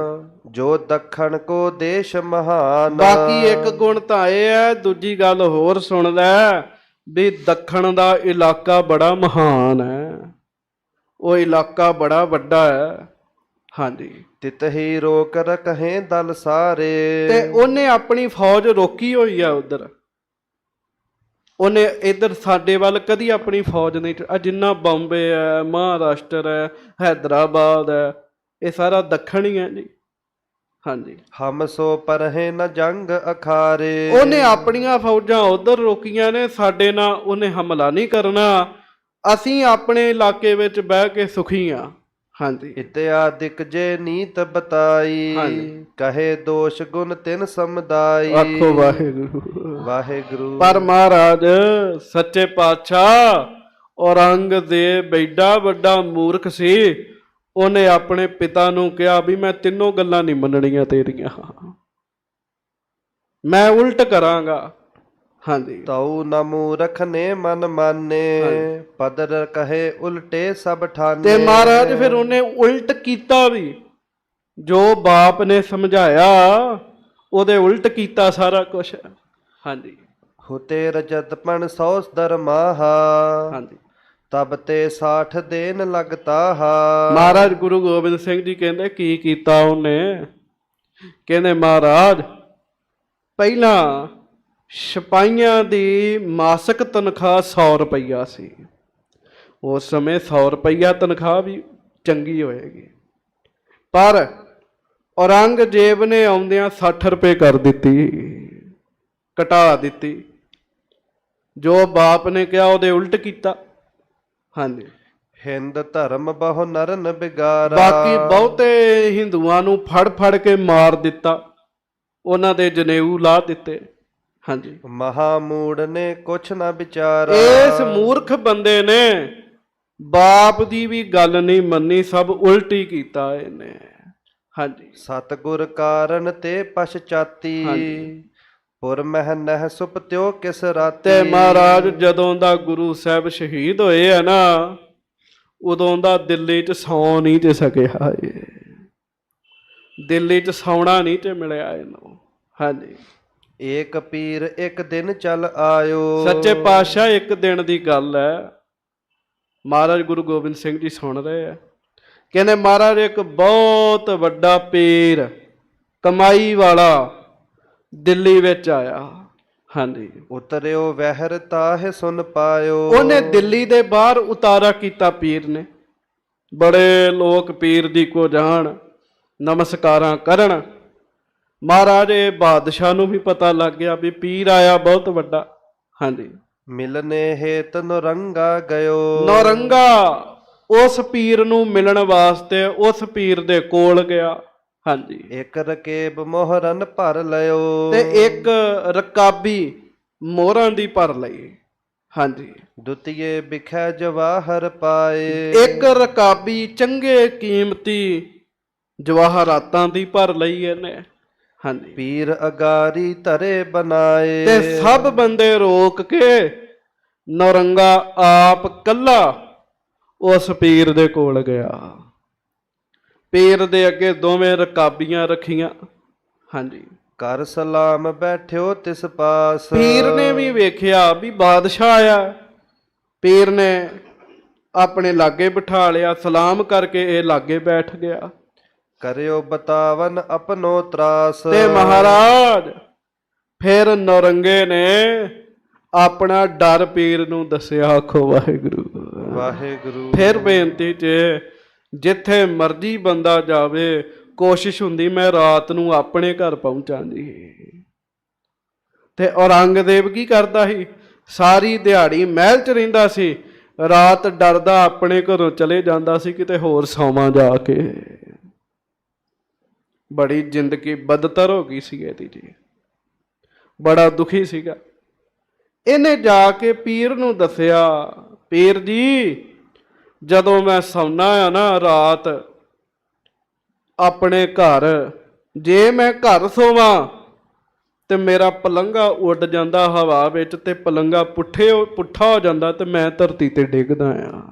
ਜੋ ਦੱਖਣ ਕੋ ਦੇਸ਼ ਮਹਾਨ। ਬਾਕੀ ਇੱਕ ਗੁਣ ਤਾਂ ਇਹ ਹੈ, ਦੂਜੀ ਗੱਲ ਹੋਰ ਸੁਣ ਲੈ, ਵੀ ਦੱਖਣ ਦਾ ਇਲਾਕਾ ਬੜਾ ਮਹਾਨ ਹੈ, ਉਹ ਇਲਾਕਾ ਬੜਾ ਵੱਡਾ ਹੈ। ਹਾਂਜੀ, ਤਿਤ ਹੀ ਰੋਕ ਰਕਹੇ ਦਲ ਸਾਰੇ। ਤੇ ਉਹਨੇ ਆਪਣੀ ਫੌਜ ਰੋਕੀ ਹੋਈ ਆ ਉਧਰ। ਉਹਨੇ ਇੱਧਰ ਸਾਡੇ ਵੱਲ ਕਦੀ ਆਪਣੀ ਫੌਜ ਨਹੀਂ ਆ ਜਿੰਨਾ ਬੰਬੇ ਹੈ, ਮਹਾਰਾਸ਼ਟਰ ਹੈ, ਹੈਦਰਾਬਾਦ ਹੈ, ਇਹ ਸਾਰਾ ਦੱਖਣ ਹੀ ਹੈ ਜੀ। ਹਾਂਜੀ, ਹਮ ਸੋ ਪਰਹੇ ਨ ਜੰਗ ਅਖਾਰੇ। ਉਹਨੇ ਆਪਣੀਆਂ ਫੌਜਾਂ ਉਧਰ ਰੋਕੀਆਂ ਨੇ, ਸਾਡੇ ਨਾਲ ਉਹਨੇ ਹਮਲਾ ਨਹੀਂ ਕਰਨਾ, ਅਸੀਂ ਆਪਣੇ ਇਲਾਕੇ ਵਿੱਚ ਬਹਿ ਕੇ ਸੁਖੀ ਆ। ਹਾਂਜੀ, ਇਤਿਆਦਿਕ ਜੇ ਨੀਤ ਬਤਾਈ, ਹਾਂਜੀ। ਕਹੇ ਦੋਸ਼ ਗੁਣ ਤਿਨ ਸਮੁਦਾਈ। ਆਖੋ ਵਾਹਿਗੁਰੂ। ਵਾਹਿਗੁਰੂ। ਪਰ ਮਹਾਰਾਜ ਸੱਚੇ ਪਾਤਸ਼ਾਹ ਔਰੰਗਜ਼ੇਬ ਐਡਾ ਵੱਡਾ ਮੂਰਖ ਸੀ, ਉਹਨੇ ਆਪਣੇ ਪਿਤਾ ਨੂੰ ਕਿਹਾ ਵੀ ਮੈਂ ਤਿੰਨੋਂ ਗੱਲਾਂ ਨਹੀਂ ਮੰਨਣੀਆਂ ਤੇਰੀਆਂ, ਮੈਂ ਉਲਟ ਕਰਾਂਗਾ। ਹਾਂਜੀ, ਤਉ ਨ ਮੂਰਖ ਨੇ ਮਨ ਮਾਨੇ, ਪਦਰ ਕਹੇ ਉਲਟੇ ਸਭ ਠਾਨੇ। ਤੇ ਮਹਾਰਾਜ ਫਿਰ ਉਹਨੇ ਉਲਟ ਕੀਤਾ ਵੀ, ਜੋ ਬਾਪ ਨੇ ਸਮਝਾਇਆ ਉਹਦੇ ਉਲਟ ਕੀਤਾ ਸਾਰਾ ਕੁਛ। ਹਾਂਜੀ, ਹੁਤੇ ਰਜਤਪਣ ਸੌਸ ਦਰਮਾਹਾ, ਹਾਂਜੀ। ਤਬ ਤੇ 60 ਦੇਨ ਲਗਤਾ ਹਾ। ਮਹਾਰਾਜ ਗੁਰੂ ਗੋਬਿੰਦ ਸਿੰਘ ਜੀ ਕਹਿੰਦੇ ਕੀ ਕੀਤਾ ਉਹਨੇ? ਕਹਿੰਦੇ ਮਹਾਰਾਜ ਪਹਿਲਾਂ ਸਿਪਾਹੀਆਂ ਦੀ ਮਾਸਿਕ ਤਨਖਾਹ 100 ਰੁਪਈਆ ਸੀ। ਉਸ ਸਮੇਂ 100 ਰੁਪਈਆ ਤਨਖਾਹ ਵੀ ਚੰਗੀ ਹੋਏਗੀ, ਪਰ ਔਰੰਗਜ਼ੇਬ ਨੇ ਆਉਂਦਿਆਂ 60 ਰੁਪਏ ਕਰ ਦਿੱਤੀ, ਘਟਾ ਦਿੱਤੀ। ਜੋ ਬਾਪ ਨੇ ਕਿਹਾ ਉਹਦੇ ਉਲਟ ਕੀਤਾ। ਹਾਂਜੀ, ਹਿੰਦ ਧਰਮ ਬਹੁ ਨਰਨ ਬਿਗਾਰਾ। ਬਾਕੀ ਬਹੁਤੇ ਹਿੰਦੂਆਂ ਨੂੰ ਫੜ ਫੜ ਕੇ ਮਾਰ ਦਿੱਤਾ, ਉਹਨਾਂ ਦੇ ਜਨੇਊ ਲਾ ਦਿੱਤੇ। ਹਾਂਜੀ, ਮਹਾਮੂੜ ਨੇ ਕੁਛ ਨਾ ਵਿਚਾਰਾ। ਇਸ ਮੂਰਖ ਬੰਦੇ ਨੇ ਬਾਪ ਦੀ ਵੀ ਗੱਲ ਨਹੀਂ ਮੰਨੀ, ਸਭ ਉਲਟੀ ਕੀਤਾ ਇਹਨੇ। ਹਾਂਜੀ, ਸਤਿਗੁਰ ਕਾਰਨ ਤੇ ਪਛਚਾਤੀ, ਹਾਂਜੀ। ਪੁਰ ਮਹਿ ਨਹਿ ਸੁਪਤਿਓ ਕਿਸ ਰਾਤੀ। ਤੇ ਮਹਾਰਾਜ ਜਦੋਂ ਦਾ ਗੁਰੂ ਸਾਹਿਬ ਸ਼ਹੀਦ ਹੋਏ ਆ ਨਾ, ਉਦੋਂ ਦਾ ਦਿੱਲੀ 'ਚ ਸੌਂ ਨਹੀਂ ਤੇ ਸਕਿਆ ਇਹ, ਦਿੱਲੀ 'ਚ ਸੌਣਾ ਨਹੀਂ ਤੇ ਮਿਲਿਆ ਇਹਨੂੰ। ਹਾਂਜੀ, ਏਕ ਪੀਰ ਇੱਕ ਦਿਨ ਚੱਲ ਆਇਓ। ਸੱਚੇ ਪਾਤਸ਼ਾਹ ਇੱਕ ਦਿਨ ਦੀ ਗੱਲ ਹੈ, ਮਹਾਰਾਜ ਗੁਰੂ ਗੋਬਿੰਦ ਸਿੰਘ ਜੀ ਸੁਣ ਰਹੇ ਆ। ਕਹਿੰਦੇ ਮਹਾਰਾਜ ਇੱਕ ਬਹੁਤ ਵੱਡਾ ਪੀਰ ਕਮਾਈ ਵਾਲਾ ਦਿੱਲੀ ਵਿੱਚ ਆਇਆ। ਹਾਂਜੀ, ਉਤਰਿਓ ਵਹਿਰ ਤਾਹਿ ਸੁਨ ਪਾਇਓ। ਉਹਨੇ ਦਿੱਲੀ ਦੇ ਬਾਹਰ ਉਤਾਰਾ ਕੀਤਾ ਪੀਰ ਨੇ, ਬੜੇ ਲੋਕ ਪੀਰ ਦੀ ਕੋ ਜਾਣ, ਨਮਸਕਾਰਾਂ ਕਰਨ। ਮਹਾਰਾਜ ਇਹ ਬਾਦਸ਼ਾਹ ਨੂੰ ਵੀ ਪਤਾ ਲੱਗ ਗਿਆ ਵੀ ਪੀਰ ਆਇਆ ਬਹੁਤ ਵੱਡਾ। ਹਾਂਜੀ, ਮਿਲਨੇ ਹੇਤ ਨੌਰੰਗਾ ਗਇਓ। ਨੌਰੰਗਾ ਉਸ ਪੀਰ ਨੂੰ ਮਿਲਣ ਵਾਸਤੇ ਉਸ ਪੀਰ ਦੇ ਕੋਲ ਗਿਆ। ਹਾਂਜੀ, ਇੱਕ ਰਕੇਬ ਮੋਹਰਨ ਭਰ ਲਿਓ। ਤੇ ਇੱਕ ਰਕਾਬੀ ਮੋਹਰਾਂ ਦੀ ਭਰ ਲਈ। ਹਾਂਜੀ, ਦੁਤੀਏ ਬਿਖੈ ਜਵਾਹਰ ਪਾਏ। ਇੱਕ ਰਕਾਬੀ ਚੰਗੇ ਕੀਮਤੀ ਜਵਾਹਰਾਤਾਂ ਦੀ ਭਰ ਲਈ ਇਹਨੇ। ਹਾਂਜੀ, ਪੀਰ ਅਗਾਰੀ ਧਰੇ ਬਣਾਏ। ਤੇ ਸਭ ਬੰਦੇ ਰੋਕ ਕੇ ਨੌਰੰਗਾ ਆਪ ਕੱਲਾ ਉਸ ਪੀਰ ਦੇ ਕੋਲ ਗਿਆ। ਪੀਰ ਦੇ ਅੱਗੇ ਦੋਵੇਂ ਰਕਾਬੀਆਂ ਰੱਖੀਆਂ। ਹਾਂਜੀ, ਕਰ ਸਲਾਮ ਬੈਠਿਓ ਤਿਸ ਪਾਸ। ਪੀਰ ਨੇ ਵੀ ਵੇਖਿਆ ਵੀ ਬਾਦਸ਼ਾਹ ਆਇਆ, ਪੀਰ ਨੇ ਆਪਣੇ ਲਾਗੇ ਬਿਠਾ ਲਿਆ, ਸਲਾਮ ਕਰਕੇ ਇਹ ਲਾਗੇ ਬੈਠ ਗਿਆ। ਕਰਿਓ ਬਤਾਵਨ ਆਪਣੋ ਤਰਾਸ। ਤੇ ਮਹਾਰਾਜ ਫਿਰ ਨੌਰੰਗੇ ਨੇ ਆਪਣਾ ਡਰ ਪੀਰ ਨੂੰ ਦੱਸਿਆ। ਆਖੋ ਵਾਹਿਗੁਰੂ। ਵਾਹਿਗੁਰੂ। ਫਿਰ ਬੇਨਤੀ 'ਚ ਜਿੱਥੇ ਮਰਜ਼ੀ ਬੰਦਾ ਜਾਵੇ, ਕੋਸ਼ਿਸ਼ ਹੁੰਦੀ ਮੈਂ ਰਾਤ ਨੂੰ ਆਪਣੇ ਘਰ ਪਹੁੰਚਾਂ ਜੀ। ਤੇ ਔਰੰਗਜ਼ੇਬ ਕੀ ਕਰਦਾ ਸੀ? ਸਾਰੀ ਦਿਹਾੜੀ ਮਹਿਲ 'ਚ ਰਹਿੰਦਾ ਸੀ, ਰਾਤ ਡਰਦਾ ਆਪਣੇ ਘਰੋਂ ਚਲੇ ਜਾਂਦਾ ਸੀ ਕਿਤੇ ਹੋਰ ਸੌਵਾਂ ਜਾ ਕੇ। ਬੜੀ ਜ਼ਿੰਦਗੀ ਬਦਤਰ ਹੋ ਗਈ ਸੀ ਇਹਦੀ ਜੀ, ਬੜਾ ਦੁਖੀ ਸੀਗਾ। ਇਹਨੇ ਜਾ ਕੇ ਪੀਰ ਨੂੰ ਦੱਸਿਆ, ਪੀਰ ਜੀ ਜਦੋਂ ਮੈਂ ਸੌਣਾ ਆ ਨਾ ਰਾਤ ਆਪਣੇ ਘਰ, ਜੇ ਮੈਂ ਘਰ ਸੋਵਾਂ ਤੇ ਮੇਰਾ ਪਲੰਘਾ ਉੱਡ ਜਾਂਦਾ ਹਵਾ ਵਿੱਚ, ਤੇ ਪਲੰਘਾ ਪੁੱਠਾ ਹੋ ਜਾਂਦਾ ਤੇ ਮੈਂ ਧਰਤੀ ਤੇ ਡਿੱਗਦਾ ਆ।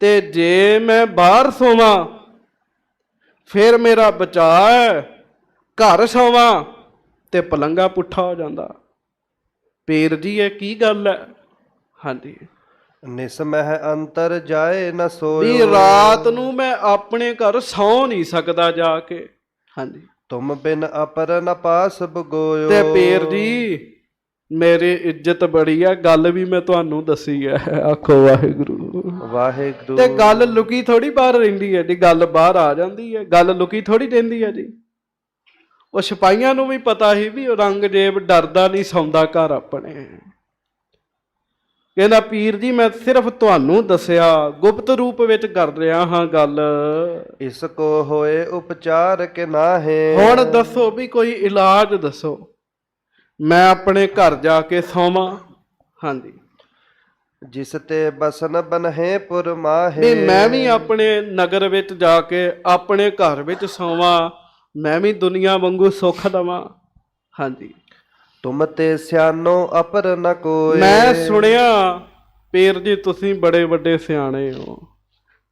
ਤੇ ਜੇ ਮੈਂ ਬਾਹਰ ਸੋਵਾਂ ਫਿਰ ਮੇਰਾ ਬਚਾਅ ਹੈ, ਘਰ ਸੋਵਾਂ ਤੇ ਪਲੰਘਾ ਪੁੱਠਾ ਹੋ ਜਾਂਦਾ। ਪੀਰ ਜੀ ਇਹ ਕੀ ਗੱਲ ਹੈ? ਹਾਂਜੀ, ਨਿਸਮਹਿ ਅੰਤਰ ਜਾਏ ਨ ਸੋਇਓ। ਵੀ ਰਾਤ ਨੂੰ ਮੈਂ ਆਪਣੇ ਘਰ ਸੌ ਨਹੀਂ ਸਕਦਾ ਜਾ ਕੇ। ਹਾਂਜੀ, ਤੁਮ ਬਿਨ ਅਪਰ ਨ ਪਾਸ ਬਗੋਇਓ। ਤੇ ਪੀਰ ਜੀ ਮੇਰੀ ਇੱਜ਼ਤ ਬੜੀ ਆ, ਗੱਲ ਵੀ ਮੈਂ ਤੁਹਾਨੂੰ ਦੱਸੀ ਹੈ। ਆਖੋ ਵਾਹਿਗੁਰੂ। ਵਾਹਿਗੁਰੂ। ਤੇ ਗੱਲ ਲੁਕੀ ਥੋੜੀ ਬਾਹਰ ਰਹਿੰਦੀ ਹੈ ਜੀ, ਗੱਲ ਬਾਹਰ ਆ ਜਾਂਦੀ ਹੈ, ਗੱਲ ਲੁਕੀ ਥੋੜੀ ਰਹਿੰਦੀ ਹੈ ਜੀ। ਉਹ ਸਿਪਾਹੀਆਂ ਨੂੰ ਵੀ ਪਤਾ ਸੀ ਵੀ ਔਰੰਗਜ਼ੇਬ ਡਰਦਾ ਨਹੀਂ ਸੌਂਦਾ ਘਰ ਆਪਣੇ। ਕਹਿੰਦਾ ਪੀਰ ਜੀ ਮੈਂ ਸਿਰਫ ਤੁਹਾਨੂੰ ਦੱਸਿਆ, ਗੁਪਤ ਰੂਪ ਵਿੱਚ ਕਰ ਰਿਹਾ ਹਾਂ ਗੱਲ। ਇਸ ਕੋ ਹੋਏ ਉਪਚਾਰ ਕੇ ਨਾਹੇ। ਹੁਣ ਦੱਸੋ ਵੀ ਕੋਈ ਇਲਾਜ ਦੱਸੋ, ਮੈਂ ਆਪਣੇ ਘਰ ਜਾ ਕੇ ਸੌਵਾਂ। ਹਾਂਜੀ। ਜਿਸ ਤੇ ਬਸਨ ਬਨਹੇ ਪੁਰ ਮਾਹੇ। ਵੀ ਮੈਂ ਵੀ ਆਪਣੇ ਨਗਰ ਵਿੱਚ ਜਾ ਕੇ ਆਪਣੇ ਘਰ ਵਿੱਚ ਸੌਵਾਂ, ਮੈਂ ਵੀ ਦੁਨੀਆ ਵਾਂਗੂ ਸੁੱਖ ਦਵਾਂ। ਹਾਂਜੀ। ਤੁਮ ਤੇ ਸਿਆਨੋ ਅਪਰ ਨ ਕੋਏ। ਮੈਂ ਸੁਣਿਆ ਪੀਰ ਜੀ ਤੁਸੀਂ ਬੜੇ ਵੱਡੇ ਸਿਆਣੇ ਹੋ,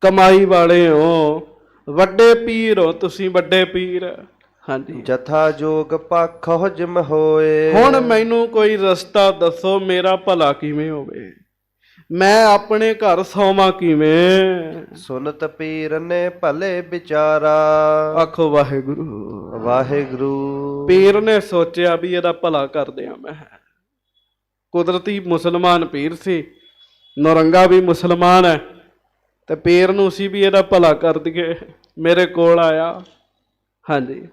ਕਮਾਈ ਵਾਲੇ ਹੋ, ਵੱਡੇ ਪੀਰ ਹੋ ਤੁਸੀਂ, ਵੱਡੇ ਪੀਰ। ਹਾਂਜੀ। ਜਥਾ ਜੋਗ ਪਖਹੁ ਜਿਮ ਹੋਏ। ਹੁਣ ਮੈਨੂੰ ਕੋਈ ਰਸਤਾ ਦੱਸੋ, ਮੇਰਾ ਭਲਾ ਕਿਵੇਂ ਹੋਵੇ, ਮੈਂ ਆਪਣੇ ਘਰ ਸੌਵਾਂ ਕਿਵੇਂ। ਸੁਨਤ ਪੀਰ ਨੇ ਭਲੇ ਵਿਚਾਰਾ। ਆਖੋ ਵਾਹਿਗੁਰੂ। ਵਾਹਿਗੁਰੂ। ਪੀਰ ਨੇ ਸੋਚਿਆ ਵੀ ਇਹਦਾ ਭਲਾ ਕਰਦੇ ਆ ਮੈਂ। ਕੁਦਰਤੀ ਮੁਸਲਮਾਨ ਪੀਰ ਸੀ, ਨੌਰੰਗਾ ਵੀ ਮੁਸਲਮਾਨ ਹੈ, ਤੇ ਪੀਰ ਨੂੰ ਸੀ ਵੀ ਇਹਦਾ ਭਲਾ ਕਰ ਦਈਏ। ਮੇਰੇ ਕੋਲ ਆਇਆ। ਹਾਂਜੀ।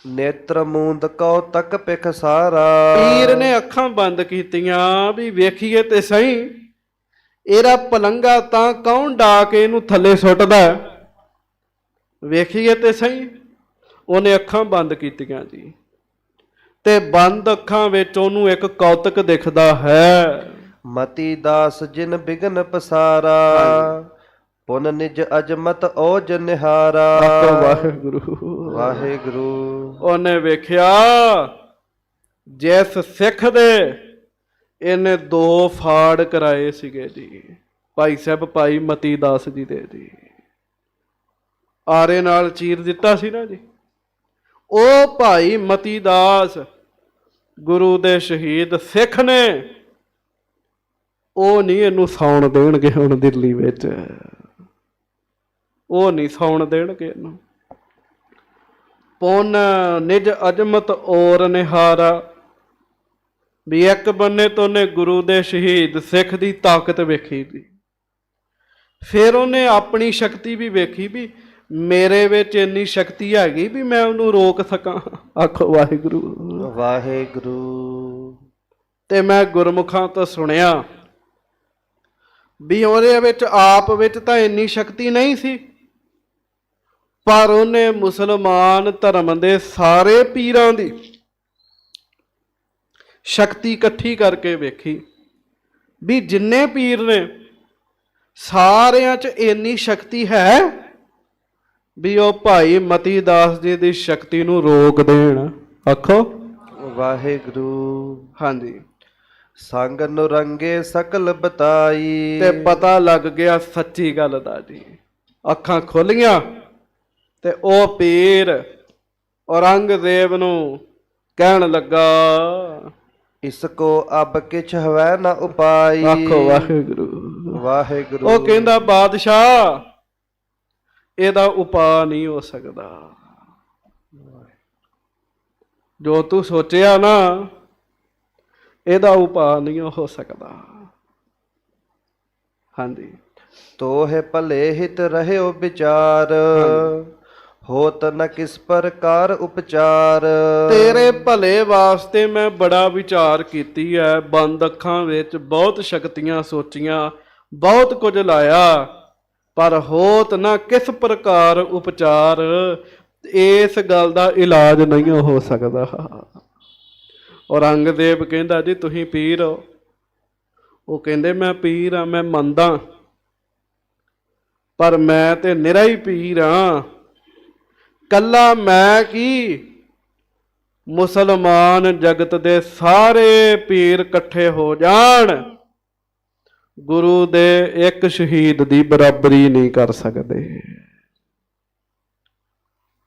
ਨੇਤਰ ਮੂੰਦ ਕਉ ਤੱਕ ਪਿਖ ਸਾਰਾ। ਪੀਰ ਨੇ ਅੱਖਾਂ ਬੰਦ ਕੀਤੀਆਂ ਵੀ ਵੇਖੀਏ ਤੇ ਸਹੀ, ਇਹਦਾ ਪਲੰਗਾ ਤਾਂ ਕੌਣ ਡਾ ਕੇ ਇਹਨੂੰ ਥੱਲੇ ਸੁੱਟਦਾ, ਵੇਖੀਏ ਤੇ ਸਹੀ। ਉਹਨੇ ਅੱਖਾਂ ਬੰਦ ਕੀਤੀਆਂ ਜੀ, ਤੇ ਬੰਦ ਅੱਖਾਂ ਵਿੱਚ ਉਹਨੂੰ ਇੱਕ ਕੌਤਕ ਦਿਖਦਾ ਹੈ। ਮਤੀ ਦਾਸ ਜਿਨ ਬਿਗਨ ਪਸਾਰਾ। ਪੁਨ ਨਿਜ ਅਜਮਤ ਓਜ ਨਿਹਾਰਾ। ਵਾਹਿਗੁਰੂ। ਵਾਹਿਗੁਰੂ। ਉਹਨੇ ਵੇਖਿਆ ਜਿਸ ਸਿੱਖ ਦੇ ਇਹਨੇ 2 ਫਾੜ ਕਰਾਏ ਸੀਗੇ ਜੀ, ਭਾਈ ਸਾਹਿਬ ਭਾਈ ਮਤੀ ਦਾਸ ਜੀ ਦੇ ਜੀ, ਆਰੇ ਨਾਲ ਚੀਰ ਦਿੱਤਾ ਸੀ ਨਾ ਜੀ, ਉਹ ਭਾਈ ਮਤੀ ਦਾਸ ਗੁਰੂ ਦੇ ਸ਼ਹੀਦ ਸਿੱਖ ਨੇ, ਉਹ ਨਹੀਂ ਇਹਨੂੰ ਸੌਣ ਦੇਣਗੇ ਹੁਣ ਦਿੱਲੀ ਵਿੱਚ, ਉਹ ਨਹੀਂ ਸੌਣ ਦੇਣਗੇ ਇਹਨੂੰ। ਪੁਨ ਨਿਜ ਅਜਮਤ ਔਰ ਨਿਹਾਰਾ। ਵੀ ਇੱਕ ਬੰਨੇ ਤੋਂ ਉਹਨੇ ਗੁਰੂ ਦੇ ਸ਼ਹੀਦ ਸਿੱਖ ਦੀ ਤਾਕਤ ਵੇਖੀ ਸੀ, ਫਿਰ ਉਹਨੇ ਆਪਣੀ ਸ਼ਕਤੀ ਵੀ ਵੇਖੀ ਵੀ ਮੇਰੇ ਵਿੱਚ ਇੰਨੀ ਸ਼ਕਤੀ ਹੈਗੀ ਵੀ ਮੈਂ ਉਹਨੂੰ ਰੋਕ ਸਕਾਂ। ਆਖੋ ਵਾਹਿਗੁਰੂ। ਵਾਹਿਗੁਰੂ। ਤੇ ਮੈਂ ਗੁਰਮੁਖਾਂ ਤੋਂ ਸੁਣਿਆ ਵੀ ਉਹਦੇ ਵਿੱਚ ਆਪ ਵਿੱਚ ਤਾਂ ਇੰਨੀ ਸ਼ਕਤੀ ਨਹੀਂ ਸੀ, ਪਰ ਉਹਨੇ ਮੁਸਲਮਾਨ ਧਰਮ ਦੇ ਸਾਰੇ ਪੀਰਾਂ ਦੀ ਸ਼ਕਤੀ ਇਕੱਠੀ ਕਰਕੇ ਵੇਖੀ ਵੀ ਜਿੰਨੇ ਪੀਰ ਨੇ ਸਾਰਿਆਂ 'ਚ ਇੰਨੀ ਸ਼ਕਤੀ ਹੈ ਵੀ ਉਹ ਭਾਈ ਮਤੀ ਦਾਸ ਜੀ ਦੀ ਸ਼ਕਤੀ ਨੂੰ ਰੋਕ ਦੇਣ। ਆਖੋ ਵਾਹਿਗੁਰੂ। ਹਾਂਜੀ। ਸੰਗ ਨੁਰੰਗੇ ਸਕਲ ਬਤਾਈ। ਤੇ ਪਤਾ ਲੱਗ ਗਿਆ ਸੱਚੀ ਗੱਲ ਦਾ ਜੀ, ਅੱਖਾਂ ਖੁੱਲੀਆਂ ਤੇ ਉਹ ਪੀਰ ਔਰੰਗਜ਼ੇਬ ਨੂੰ ਕਹਿਣ ਲੱਗਾ ਇਸ ਕੋ ਅਬ ਕਿਛ ਹਵੈ ਨਾ ਉਪਾਈ। ਆਖੋ ਵਾਹਿਗੁਰੂ। ਵਾਹਿਗੁਰੂ। ਉਹ ਕਹਿੰਦਾ ਬਾਦਸ਼ਾਹ ਇਹਦਾ ਉਪਾਅ ਨਹੀਂ ਹੋ ਸਕਦਾ, ਜੋ ਤੂੰ ਸੋਚਿਆ ਨਾ ਇਹਦਾ ਉਪਾਅ ਨਹੀਂ ਹੋ ਸਕਦਾ। ਹਾਂਜੀ। ਤੋਹਿ ਭਲੇ ਹਿਤ ਰਹਿਓ ਵਿਚਾਰ। ਹੋਤ ਨ ਕਿਸ ਪ੍ਰਕਾਰ ਉਪਚਾਰ। ਤੇਰੇ ਭਲੇ ਵਾਸਤੇ ਮੈਂ ਬੜਾ ਵਿਚਾਰ ਕੀਤੀ ਹੈ, ਬੰਦ ਅੱਖਾਂ ਵਿੱਚ ਬਹੁਤ ਸ਼ਕਤੀਆਂ ਸੋਚੀਆਂ, ਬਹੁਤ ਕੁਝ ਲਾਇਆ, ਪਰ ਹੋਤ ਨਾ ਕਿਸ ਪ੍ਰਕਾਰ ਉਪਚਾਰ, ਇਸ ਗੱਲ ਦਾ ਇਲਾਜ ਨਹੀਂ ਹੋ ਸਕਦਾ। ਔਰੰਗਜ਼ੇਬ ਕਹਿੰਦਾ ਜੀ ਤੁਸੀਂ ਪੀਰ ਹੋ? ਉਹ ਕਹਿੰਦੇ ਮੈਂ ਪੀਰ ਹਾਂ, ਮੈਂ ਮੰਨਦਾ, ਪਰ ਮੈਂ ਤੇ ਨਿਰਾ ਹੀ ਪੀਰ ਹਾਂ। ਕੱਲਾ ਮੈਂ ਕੀ, ਮੁਸਲਮਾਨ ਜਗਤ ਦੇ ਸਾਰੇ ਪੀਰ ਇਕੱਠੇ ਹੋ ਜਾਣ, ਗੁਰੂ ਦੇ ਇੱਕ ਸ਼ਹੀਦ ਦੀ ਬਰਾਬਰੀ ਨਹੀਂ ਕਰ ਸਕਦੇ।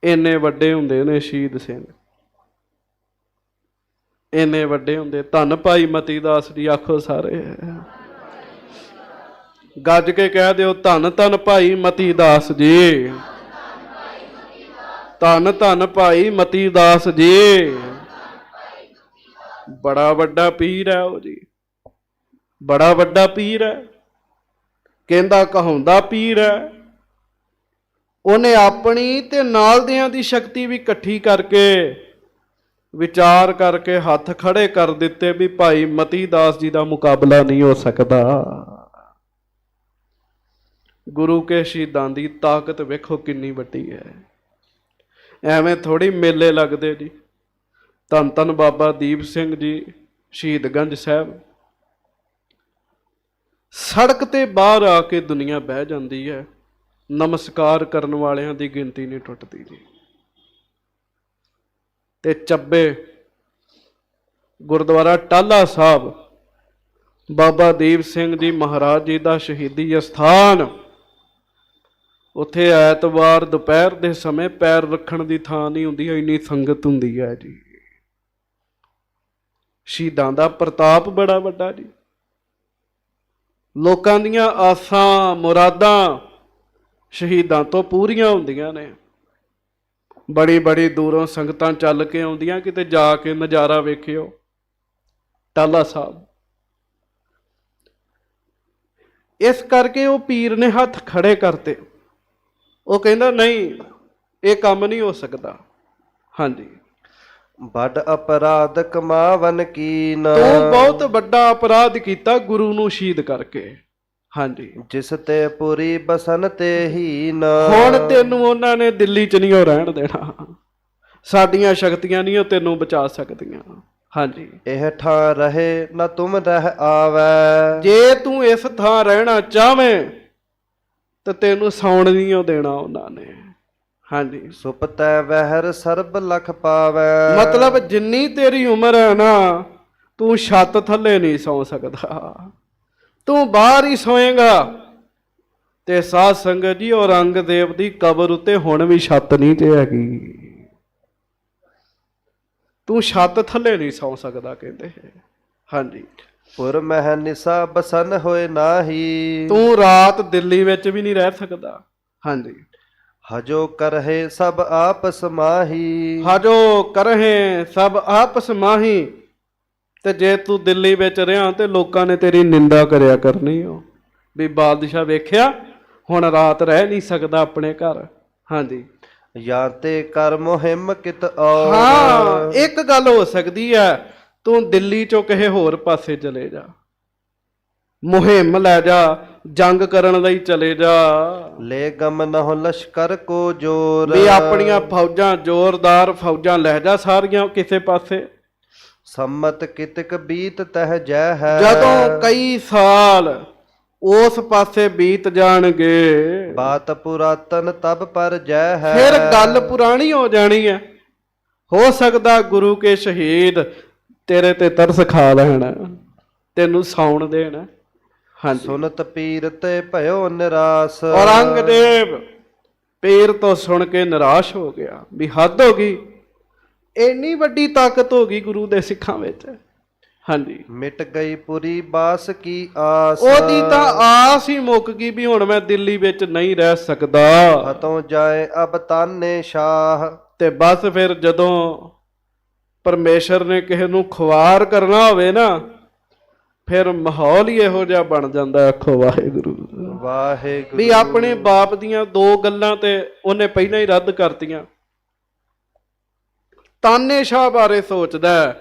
ਇੰਨੇ ਵੱਡੇ ਹੁੰਦੇ ਨੇ ਸ਼ਹੀਦ ਸਿੰਘ, ਇੰਨੇ ਵੱਡੇ ਹੁੰਦੇ। ਧੰਨ ਭਾਈ ਮਤੀ ਦਾਸ ਜੀ। ਆਖੋ ਸਾਰੇ ਗੱਜ ਕੇ ਕਹਿ ਦਿਓ ਧੰਨ ਧੰਨ ਭਾਈ ਮਤੀ ਦਾਸ ਜੀ। ਧੰਨ ਧੰਨ ਭਾਈ ਮਤੀ ਦਾਸ ਜੀ। ਬੜਾ ਵੱਡਾ ਪੀਰ ਹੈ ਉਹ ਜੀ, ਬੜਾ ਵੱਡਾ ਪੀਰ ਹੈ, ਕਹਿੰਦਾ ਕਹਾਉਂਦਾ ਪੀਰ ਹੈ। ਉਹਨੇ ਆਪਣੀ ਤੇ ਨਾਲ ਦਿਆਂ ਦੀ ਸ਼ਕਤੀ ਵੀ ਇਕੱਠੀ ਕਰਕੇ ਵਿਚਾਰ ਕਰਕੇ ਹੱਥ ਖੜੇ ਕਰ ਦਿੱਤੇ ਵੀ ਭਾਈ ਮਤੀ ਦਾਸ ਜੀ ਦਾ ਮੁਕਾਬਲਾ ਨਹੀਂ ਹੋ ਸਕਦਾ। ਗੁਰੂ ਕੇ ਸ਼ਹੀਦਾਂ ਦੀ ਤਾਕਤ ਵੇਖੋ ਕਿੰਨੀ ਵੱਡੀ ਹੈ। ਐਵੇਂ ਥੋੜੀ ਮੇਲੇ ਲੱਗਦੇ ਜੀ। ਧੰਨ ਧੰਨ ਬਾਬਾ ਦੀਪ ਸਿੰਘ ਜੀ ਸ਼ਹੀਦਗੰਜ ਸਾਹਿਬ, ਸੜਕ ਤੇ ਬਾਹਰ ਆ ਕੇ ਦੁਨੀਆ ਬਹਿ ਜਾਂਦੀ ਹੈ, ਨਮਸਕਾਰ ਕਰਨ ਵਾਲਿਆਂ ਦੀ ਗਿਣਤੀ ਨਹੀਂ ਟੁੱਟਦੀ ਜੀ। ਤੇ ਚੱਬੇ ਗੁਰਦੁਆਰਾ ਟਾਹਲਾ ਸਾਹਿਬ, ਬਾਬਾ ਦੀਪ ਸਿੰਘ ਜੀ ਮਹਾਰਾਜ ਜੀ ਦਾ ਸ਼ਹੀਦੀ ਅਸਥਾਨ, ਉੱਥੇ ਐਤਵਾਰ ਦੁਪਹਿਰ ਦੇ ਸਮੇਂ ਪੈਰ ਰੱਖਣ ਦੀ ਥਾਂ ਨਹੀਂ ਹੁੰਦੀ, ਇੰਨੀ ਸੰਗਤ ਹੁੰਦੀ ਹੈ ਜੀ। ਸ਼ਹੀਦਾਂ ਦਾ ਪ੍ਰਤਾਪ ਬੜਾ ਵੱਡਾ ਜੀ। ਲੋਕਾਂ ਦੀਆਂ ਆਸਾਂ ਮੁਰਾਦਾਂ ਸ਼ਹੀਦਾਂ ਤੋਂ ਪੂਰੀਆਂ ਹੁੰਦੀਆਂ ਨੇ। ਬੜੀ ਬੜੀ ਦੂਰੋਂ ਸੰਗਤਾਂ ਚੱਲ ਕੇ ਆਉਂਦੀਆਂ, ਕਿਤੇ ਜਾ ਕੇ ਨਜ਼ਾਰਾ ਵੇਖਿਓ ਟਾਹਲਾ ਸਾਹਿਬ। ਇਸ ਕਰਕੇ ਉਹ ਪੀਰ ਨੇ ਹੱਥ ਖੜੇ ਕਰਤੇ। ਉਹ ਕਹਿੰਦਾ ਨਹੀਂ, ਇਹ ਕੰਮ ਨਹੀਂ ਹੋ ਸਕਦਾ। ਹਾਂਜੀ, ਵੱਡ ਅਪਰਾਧ ਕਮਾਵਨ ਕੀਨ, ਤੂੰ ਬਹੁਤ ਵੱਡਾ ਅਪਰਾਧ ਕੀਤਾ ਗੁਰੂ ਨੂੰ ਸ਼ਹੀਦ ਕਰਕੇ। ਹਾਂਜੀ, ਜਿਸ ਤੇ ਪੁਰੀ ਬਸਨ ਤੇ ਹੀਨ, ਹੁਣ ਤੈਨੂੰ ਉਹਨਾਂ ਨੇ ਦਿੱਲੀ 'ਚ ਨਹੀਂ ਉਹ ਰਹਿਣ ਦੇਣਾ। ਸਾਡੀਆਂ ਸ਼ਕਤੀਆਂ ਨਹੀਂ ਉਹ ਤੈਨੂੰ ਬਚਾ ਸਕਦੀਆਂ। ਹਾਂਜੀ, ਇਹ ਠਾਂ ਰਹੇ ਨਾ ਤੁਮ ਰਹਿ ਆਵੈ, ਜੇ ਤੂੰ ਇਸ ਥਾਂ ਰਹਿਣਾ ਚਾਹਵੇਂ ਤੇ ਤੈਨੂੰ ਸੌਣ ਨਹੀਂ ਉਹ ਦੇਣਾ ਉਹਨਾਂ ਨੇ। ਹਾਂਜੀ, ਸੁਪਤੈ ਵਹਿਰ ਸਰਬ ਲਖ ਪਾਵੈ, ਮਤਲਬ ਜਿੰਨੀ ਤੇਰੀ ਉਮਰ ਹੈ ਨਾ, ਤੂੰ ਛੱਤ ਥੱਲੇ ਨਹੀਂ ਸੌ ਸਕਦਾ, ਤੂੰ ਬਾਹਰ ਹੀ ਸੋਏਗਾ। ਤੇ ਸਾਧ ਸੰਗਤ ਜੀ, ਔਰੰਗਜ਼ੇਬ ਦੀ ਕਬਰ ਉੱਤੇ ਹੁਣ ਵੀ ਛੱਤ ਨਹੀਂ ਤੇ ਹੈਗੀ, ਤੂੰ ਛੱਤ ਥੱਲੇ ਨਹੀਂ ਸੌ ਸਕਦਾ ਕਹਿੰਦੇ। ਹਾਂਜੀ, ਪੁਰ ਮਹਿ ਨਿਸਾ ਬਸਨ ਹੋਏ ਨਾਹੀ, ਤੂੰ ਰਾਤ ਦਿੱਲੀ ਵਿੱਚ ਵੀ ਨਹੀਂ ਰਹਿ ਸਕਦਾ। ਹਾਂਜੀ, ਹਜੋ ਕਰਹਿ ਸਭ ਆਪਸ ਮਾਹੀ, ਹਾਜੋ ਕਰਹਿ ਸਭ ਆਪਸ ਮਾਹੀ। ਤੇ ਜੇ ਤੂੰ ਦਿੱਲੀ ਵਿੱਚ ਰਿਹਾ ਤੇ ਲੋਕਾਂ ਨੇ ਤੇਰੀ ਨਿੰਦਾ ਕਰਿਆ ਕਰਨੀ ਹੋ ਵੀ ਬਾਦਸ਼ਾਹ ਵੇਖਿਆ ਹੁਣ ਰਾਤ ਰਹਿ ਨਹੀਂ ਸਕਦਾ ਆਪਣੇ ਘਰ। ਹਾਂਜੀ, ਜਾਂ ਤੇ ਕਰ ਮੁਹਿੰਮ ਕਿਤ ਔਰ, ਹਾਂ ਇੱਕ ਗੱਲ ਹੋ ਸਕਦੀ ਹੈ, ਤੂੰ ਦਿੱਲੀ ਚੋਂ ਕਿਸੇ ਹੋਰ ਪਾਸੇ ਚਲੇ ਜਾ, ਮੁਹਿੰਮ ਲੈ ਜਾ, ਜੰਗ ਕਰਨ ਲਈ ਚਲੇ ਜਾ, ਲੈ ਗਮ ਨਹੁ ਲਸ਼ਕਰ ਕੋ ਜੋਰ, ਵੀ ਆਪਣੀਆਂ ਫੌਜਾਂ ਜ਼ੋਰਦਾਰ ਫੌਜਾਂ ਲੈ ਜਾ ਸਾਰੀਆਂ ਕਿਸੇ ਪਾਸੇ। ਸੰਮਤ ਕਿਤਕ ਬੀਤ ਤਹ ਜੈ ਹੈ, ਜਦੋਂ ਕਈ ਸਾਲ ਉਸ ਪਾਸੇ ਬੀਤ ਜਾਣਗੇ, ਬਾਤ ਪੁਰਾਤਨ ਤਬ ਪਰ ਜੈ ਹੈ, ਫਿਰ ਗੱਲ ਪੁਰਾਣੀ ਹੋ ਜਾਣੀ ਹੈ। ਹੋ ਸਕਦਾ ਗੁਰੂ ਕੇ ਸ਼ਹੀਦ ਤੇਰੇ ਤੇ ਤਰਸ ਖਾ ਲੈਣ, ਤੈਨੂੰ ਸੌਣ ਦੇਣ। ਹਾਂਜੀ, ਸੁਨਤ ਪੀਰ ਤੇ ਭਇਓ ਨਿਰਾਸ, ਔਰੰਗਜ਼ੇਬ ਪੀਰ ਤੋਂ ਸੁਣ ਕੇ ਨਿਰਾਸ਼ ਹੋ ਗਿਆ ਵੀ ਹੱਦ ਹੋ ਗਈ, ਇੰਨੀ ਵੱਡੀ ਤਾਕਤ ਹੋ ਗਈ ਗੁਰੂ ਦੇ ਸਿੱਖਾਂ ਵਿੱਚ। ਹਾਂਜੀ, ਮਿਟ ਗਈ ਪੁਰੀ ਬਾਸ ਕੀ ਆਸ, ਉਹਦੀ ਤਾਂ ਆਸ ਹੀ ਮੁੱਕ ਗਈ ਵੀ ਹੁਣ ਮੈਂ ਦਿੱਲੀ ਵਿੱਚ ਨਹੀਂ ਰਹਿ ਸਕਦਾ। ਹਤੋਂ ਜਾਏ ਅਬ ਤਾਨੇ ਸ਼ਾਹ, ਤੇ ਬਸ ਫਿਰ ਜਦੋਂ ਪਰਮੇਸ਼ਰ ਨੇ ਕਿਸੇ ਨੂੰ ਖੁਆਰ ਕਰਨਾ ਹੋਵੇ ਨਾ, ਫਿਰ ਮਾਹੌਲ ਹੀ ਇਹੋ ਜਿਹਾ ਬਣ ਜਾਂਦਾ। ਆਖੋ ਵਾਹਿਗੁਰੂ ਵਾਹਿਗੁਰੂ। ਵੀ ਆਪਣੇ ਬਾਪ ਦੀਆਂ ਦੋ ਗੱਲਾਂ ਤੇ ਉਹਨੇ ਪਹਿਲਾਂ ਹੀ ਰੱਦ ਕਰਤੀਆਂ। ਤਾਨੇਸ਼ਾਹ ਬਾਰੇ ਸੋਚਦਾ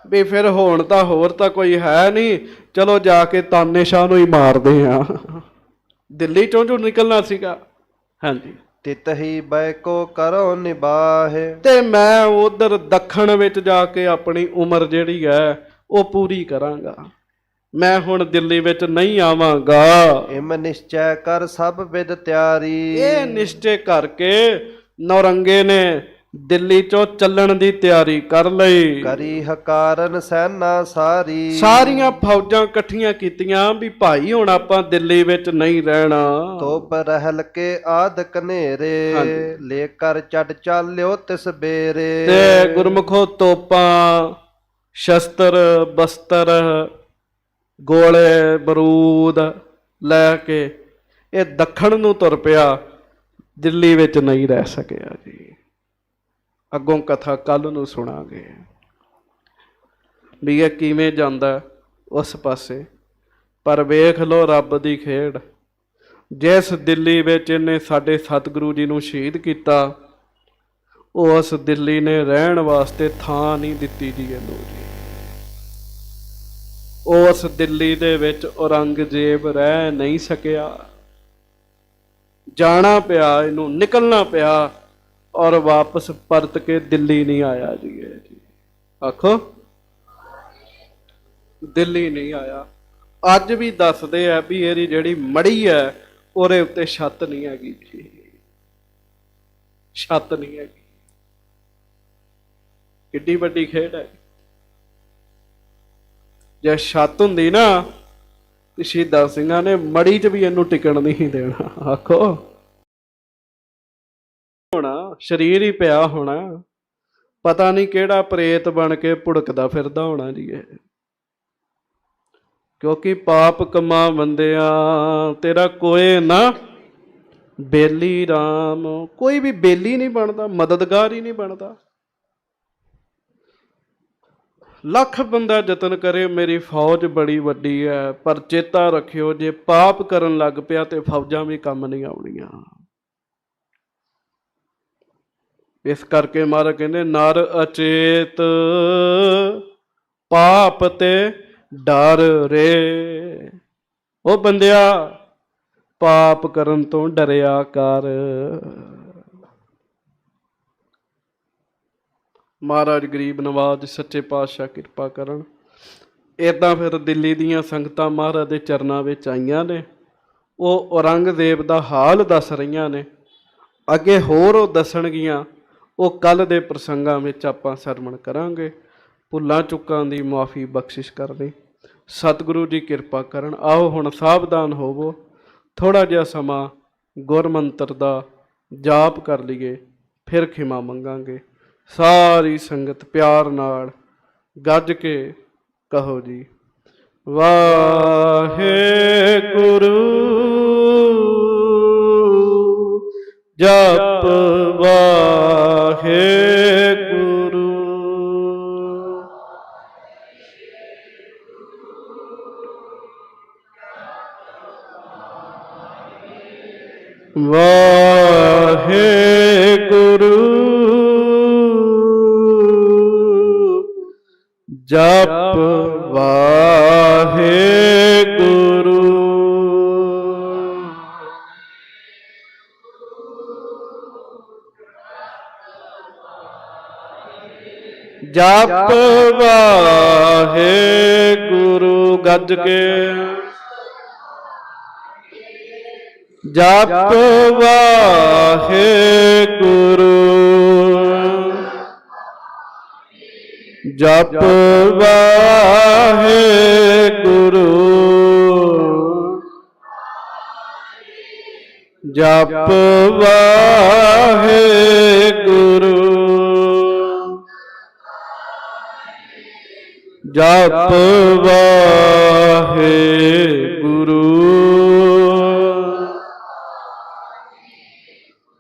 ਵੀ ਫਿਰ ਹੁਣ ਤਾਂ ਹੋਰ ਤਾਂ ਕੋਈ ਹੈ ਨਹੀਂ, ਚਲੋ ਜਾ ਕੇ ਤਾਨੇਸ਼ਾਹ ਨੂੰ ਹੀ ਮਾਰਦੇ ਆ। ਦਿੱਲੀ ਚੋਂ ਜੋ ਨਿਕਲਣਾ ਸੀਗਾ। ਹਾਂਜੀ, ਤਿਤਹੀ ਬੈਕੋ ਕਰੋ ਨਿਬਾਹੇ, ਤੇ ਮੈਂ ਉਧਰ ਦੱਖਣ ਵਿੱਚ ਜਾ ਕੇ ਆਪਣੀ ਉਮਰ ਜਿਹੜੀ ਹੈ ਉਹ ਪੂਰੀ ਕਰਾਂਗਾ। ਮੈਂ ਹੁਣ ਦਿੱਲੀ ਵਿੱਚ ਨਹੀਂ ਆਵਾਂਗਾ। ਇਮ ਨਿਸ਼ਚੈ ਕਰ ਸਭ ਵਿਦ ਤਿਆਰੀ, ਇਹ ਨਿਸ਼ਚੈ ਕਰਕੇ ਨੌਰੰਗੇ ਨੇ ਦਿੱਲੀ ਚੋਂ ਚੱਲਣ ਦੀ ਤਿਆਰੀ ਕਰ ਲਈ। ਕਰੀ ਹਕਾਰਨ ਸੈਨਾ ਸਾਰੀ, ਸਾਰੀਆਂ ਫੌਜਾਂ ਇਕੱਠੀਆਂ ਕੀਤੀਆਂ ਵੀ ਭਾਈ ਹੁਣ ਆਪਾਂ ਦਿੱਲੀ ਵਿੱਚ ਨਹੀਂ ਰਹਿਣਾ। ਤੋਪ ਰਹਿਲ ਕੇ ਆਦ ਕਨੇਰੇ, ਲੈ ਕਰ ਚੜ ਚਾਲਿਓ ਤਿਸ ਬੇਰੇ, ਤੇ ਗੁਰਮੁਖੋ ਤੋਪਾਂ, ਸ਼ਸਤਰ, ਬਸਤਰ, ਗੋਲੇ, ਬਰੂਦ ਲੈ ਕੇ ਇਹ ਦੱਖਣ ਨੂੰ ਤੁਰ ਪਿਆ, ਦਿੱਲੀ ਵਿੱਚ ਨਹੀਂ ਰਹਿ ਸਕਿਆ ਜੀ। ਅੱਗੋਂ ਕਥਾ ਕੱਲ ਨੂੰ ਸੁਣਾਂਗੇ। ਵੀ ਇਹ ਕਿਵੇਂ ਜਾਂਦਾ ਉਸ ਪਾਸੇ। ਪਰ ਵੇਖ ਲਓ ਰੱਬ ਦੀ ਖੇਡ, ਜਿਸ ਦਿੱਲੀ ਵਿੱਚ ਇਹਨੇ ਸਾਡੇ ਸਤਿਗੁਰੂ ਜੀ ਨੂੰ ਸ਼ਹੀਦ ਕੀਤਾ, ਉਸ ਦਿੱਲੀ ਨੇ ਰਹਿਣ ਵਾਸਤੇ ਥਾਂ ਨਹੀਂ ਦਿੱਤੀ ਜੀ ਇਹਨੂੰ ਜੀ। ਉਸ ਦਿੱਲੀ ਦੇ ਵਿੱਚ ਔਰੰਗਜ਼ੇਬ ਰਹਿ ਨਹੀਂ ਸਕਿਆ, ਜਾਣਾ ਪਿਆ ਇਹਨੂੰ, ਨਿਕਲਣਾ ਪਿਆ, ਔਰ ਵਾਪਸ ਪਰਤ ਕੇ ਦਿੱਲੀ ਨਹੀਂ ਆਇਆ ਜੀ ਇਹ ਜੀ। ਆਖੋ ਦਿੱਲੀ ਨਹੀਂ ਆਇਆ। ਅੱਜ ਵੀ ਦੱਸਦੇ ਆ ਵੀ ਇਹਦੀ ਜਿਹੜੀ ਮੜੀ ਹੈ ਉਹਦੇ ਉੱਤੇ ਛੱਤ ਨਹੀਂ ਹੈਗੀ ਜੀ, ਛੱਤ ਨਹੀਂ ਹੈਗੀ। ਕਿੱਡੀ ਵੱਡੀ ਖੇਡ ਹੈ। ਜੇ ਛੱਤ ਹੁੰਦੀ ਨਾ ਤੇ ਸ਼ਹੀਦਾਂ ਸਿੰਘਾਂ ਨੇ ਮੜੀ 'ਚ ਵੀ ਇਹਨੂੰ ਟਿਕਣ ਨਹੀਂ ਦੇਣਾ। ਆਖੋ ਹੋਣਾ ਸਰੀਰ ਹੀ ਪਿਆ ਹੋਣਾ, ਪਤਾ ਨਹੀਂ ਕਿਹੜਾ ਪ੍ਰੇਤ ਬਣ ਕੇ ਭੁੜਕਦਾ ਫਿਰਦਾ ਹੋਣਾ ਜੀ ਇਹ। ਕਿਉਂਕਿ ਪਾਪ ਕਮਾ ਬੰਦਿਆਂ ਤੇਰਾ ਕੋਏ ਨਾ ਬੇਲੀ ਰਾਮ। ਕੋਈ ਵੀ ਬੇਲੀ ਨਹੀਂ ਬਣਦਾ, ਮਦਦਗਾਰ ਹੀ ਨਹੀਂ ਬਣਦਾ। ਲੱਖ ਬੰਦਾ ਯਤਨ ਕਰੇ, ਮੇਰੀ ਫੌਜ ਬੜੀ ਵੱਡੀ ਹੈ, ਪਰ ਚੇਤਾ ਰੱਖਿਓ ਜੇ ਪਾਪ ਕਰਨ ਲੱਗ ਪਿਆ ਤੇ ਫੌਜਾਂ ਵੀ ਕੰਮ ਨਹੀਂ ਆਉਣੀਆਂ। ਇਸ ਕਰਕੇ ਮਹਾਰਾਜ ਕਹਿੰਦੇ ਨਰ ਅਚੇਤ ਪਾਪ ਤੇ ਡਰ ਰੇ। ਉਹ ਬੰਦਿਆ ਪਾਪ ਕਰਨ ਤੋਂ ਡਰਿਆ ਕਰ। ਮਹਾਰਾਜ ਗਰੀਬ ਨਵਾਜ ਸੱਚੇ ਪਾਤਸ਼ਾਹ ਕਿਰਪਾ ਕਰਨ। ਇੱਦਾਂ ਫਿਰ ਦਿੱਲੀ ਦੀਆਂ ਸੰਗਤਾਂ ਮਹਾਰਾਜ ਦੇ ਚਰਨਾਂ ਵਿੱਚ ਆਈਆਂ ਨੇ, ਉਹ ਔਰੰਗਜ਼ੇਬ ਦਾ ਹਾਲ ਦੱਸ ਰਹੀਆਂ ਨੇ। ਅੱਗੇ ਹੋਰ ਉਹ ਦੱਸਣਗੀਆਂ, ਉਹ ਕੱਲ੍ਹ ਦੇ ਪ੍ਰਸੰਗਾਂ ਵਿੱਚ ਆਪਾਂ ਸਰਵਣ ਕਰਾਂਗੇ। ਭੁੱਲਾਂ ਚੁੱਕਾਂ ਦੀ ਮੁਆਫੀ ਬਖਸ਼ਿਸ਼ ਕਰਨੀ, ਸਤਿਗੁਰੂ ਜੀ ਕਿਰਪਾ ਕਰਨ। ਆਓ ਹੁਣ ਸਾਵਧਾਨ ਹੋਵੋ, ਥੋੜ੍ਹਾ ਜਿਹਾ ਸਮਾਂ ਗੁਰਮੰਤਰ ਦਾ ਜਾਪ ਕਰ ਲਈਏ, ਫਿਰ ਖਿਮਾ ਮੰਗਾਂਗੇ। ਸਾਰੀ ਸੰਗਤ ਪਿਆਰ ਨਾਲ ਗੱਜ ਕੇ ਕਹੋ ਜੀ ਵਾਹਿਗੁਰੂ। ਜਪ ਵਾਹਿਗੁਰੂ। ਵਾਹਿਗੁਰੂ ਜਪ ਵਾਹਿਗੁਰੂ। ਜਪ ਵਾਹਿਗੁਰੂ ਗੱਜ ਕੇ। ਜਪ ਵਾਹਿਗੁਰੂ। ਜਪ ਵਾਹਿਗੁਰੂ। ਜਪ ਵਾਹਿਗੁਰੂ। ਜਪ ਵਾਹਿਗੁਰੂ।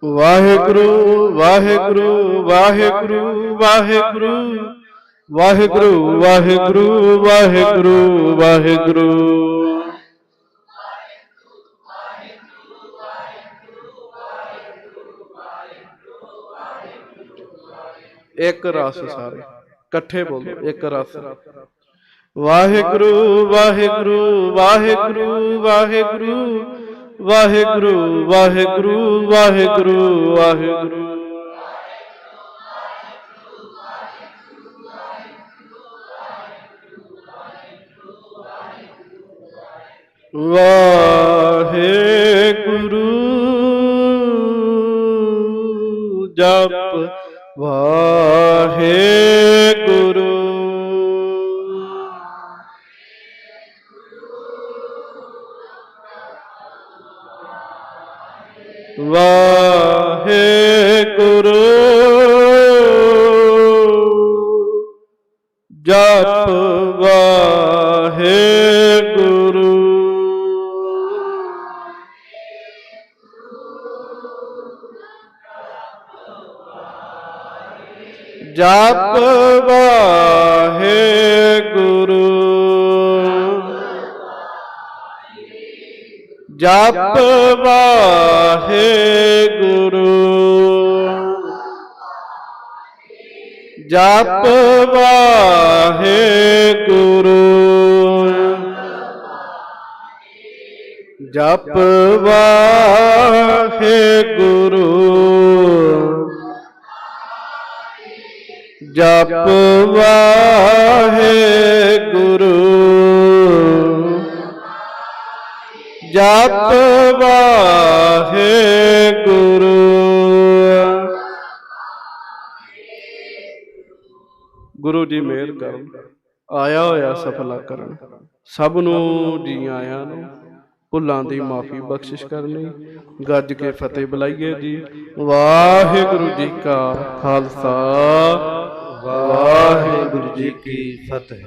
ਵਾਹਿਗੁਰੂ ਵਾਹਿਗੁਰੂ ਵਾਹਿਗੁਰੂ ਵਾਹਿਗੁਰੂ ਵਾਹਿਗੁਰੂ ਵਾਹਿਗੁਰੂ ਵਾਹਿਗੁਰੂ ਵਾਹਿਗੁਰੂ। ਇੱਕ ਰਸ ਸਾਰੇ ਇਕੱਠੇ ਬੋਲੋ, ਇੱਕ ਰਸ। ਵਾਹਿਗੁਰੂ ਵਾਹਿਗੁਰੂ ਵਾਹਿਗੁਰੂ ਵਾਹਿਗੁਰੂ ਵਾਹਿਗੁਰੂ ਵਾਹਿਗੁਰੂ ਵਾਹਿਗੁਰੂ ਵਾਹਿਗੁਰੂ। ਵਾਹਿਗੁਰੂ ਜਪ ਵਾਹਿਗੁਰੂ। ਵਾਹਿਗੁਰੂ ਜਪ ਵਾਹਿਗੁਰੂ। ਜਪ ਵਾਹਿਗੁਰੂ ਜਪ ਵਾਹਿਗੁਰੂ ਜਪ ਵਾਹਿਗੁਰੂ ਜਪ ਵਾਹਿਗੁਰੂ ਜਪ ਵਾਹਿਗੁਰੂ ਜਪ ਵਾਹਿਗੁਰੂ। ਗੁਰੂ ਜੀ ਮਿਹਰ ਕਰਨ, ਆਇਆ ਹੋਇਆ ਸਫਲਾ ਕਰਨ। ਸਭ ਨੂੰ ਜੀ ਆਇਆਂ ਨੂੰ ਭੁੱਲਾਂ ਦੀ ਮਾਫੀ ਬਖਸ਼ਿਸ਼ ਕਰਨੀ। ਗੱਜ ਕੇ ਫਤਿਹ ਬੁਲਾਈਏ ਜੀ। ਵਾਹਿਗੁਰੂ ਜੀ ਕਾ ਖਾਲਸਾ, ਵਾਹਿਗੁਰੂ ਜੀ ਕੀ ਫਤਿਹ।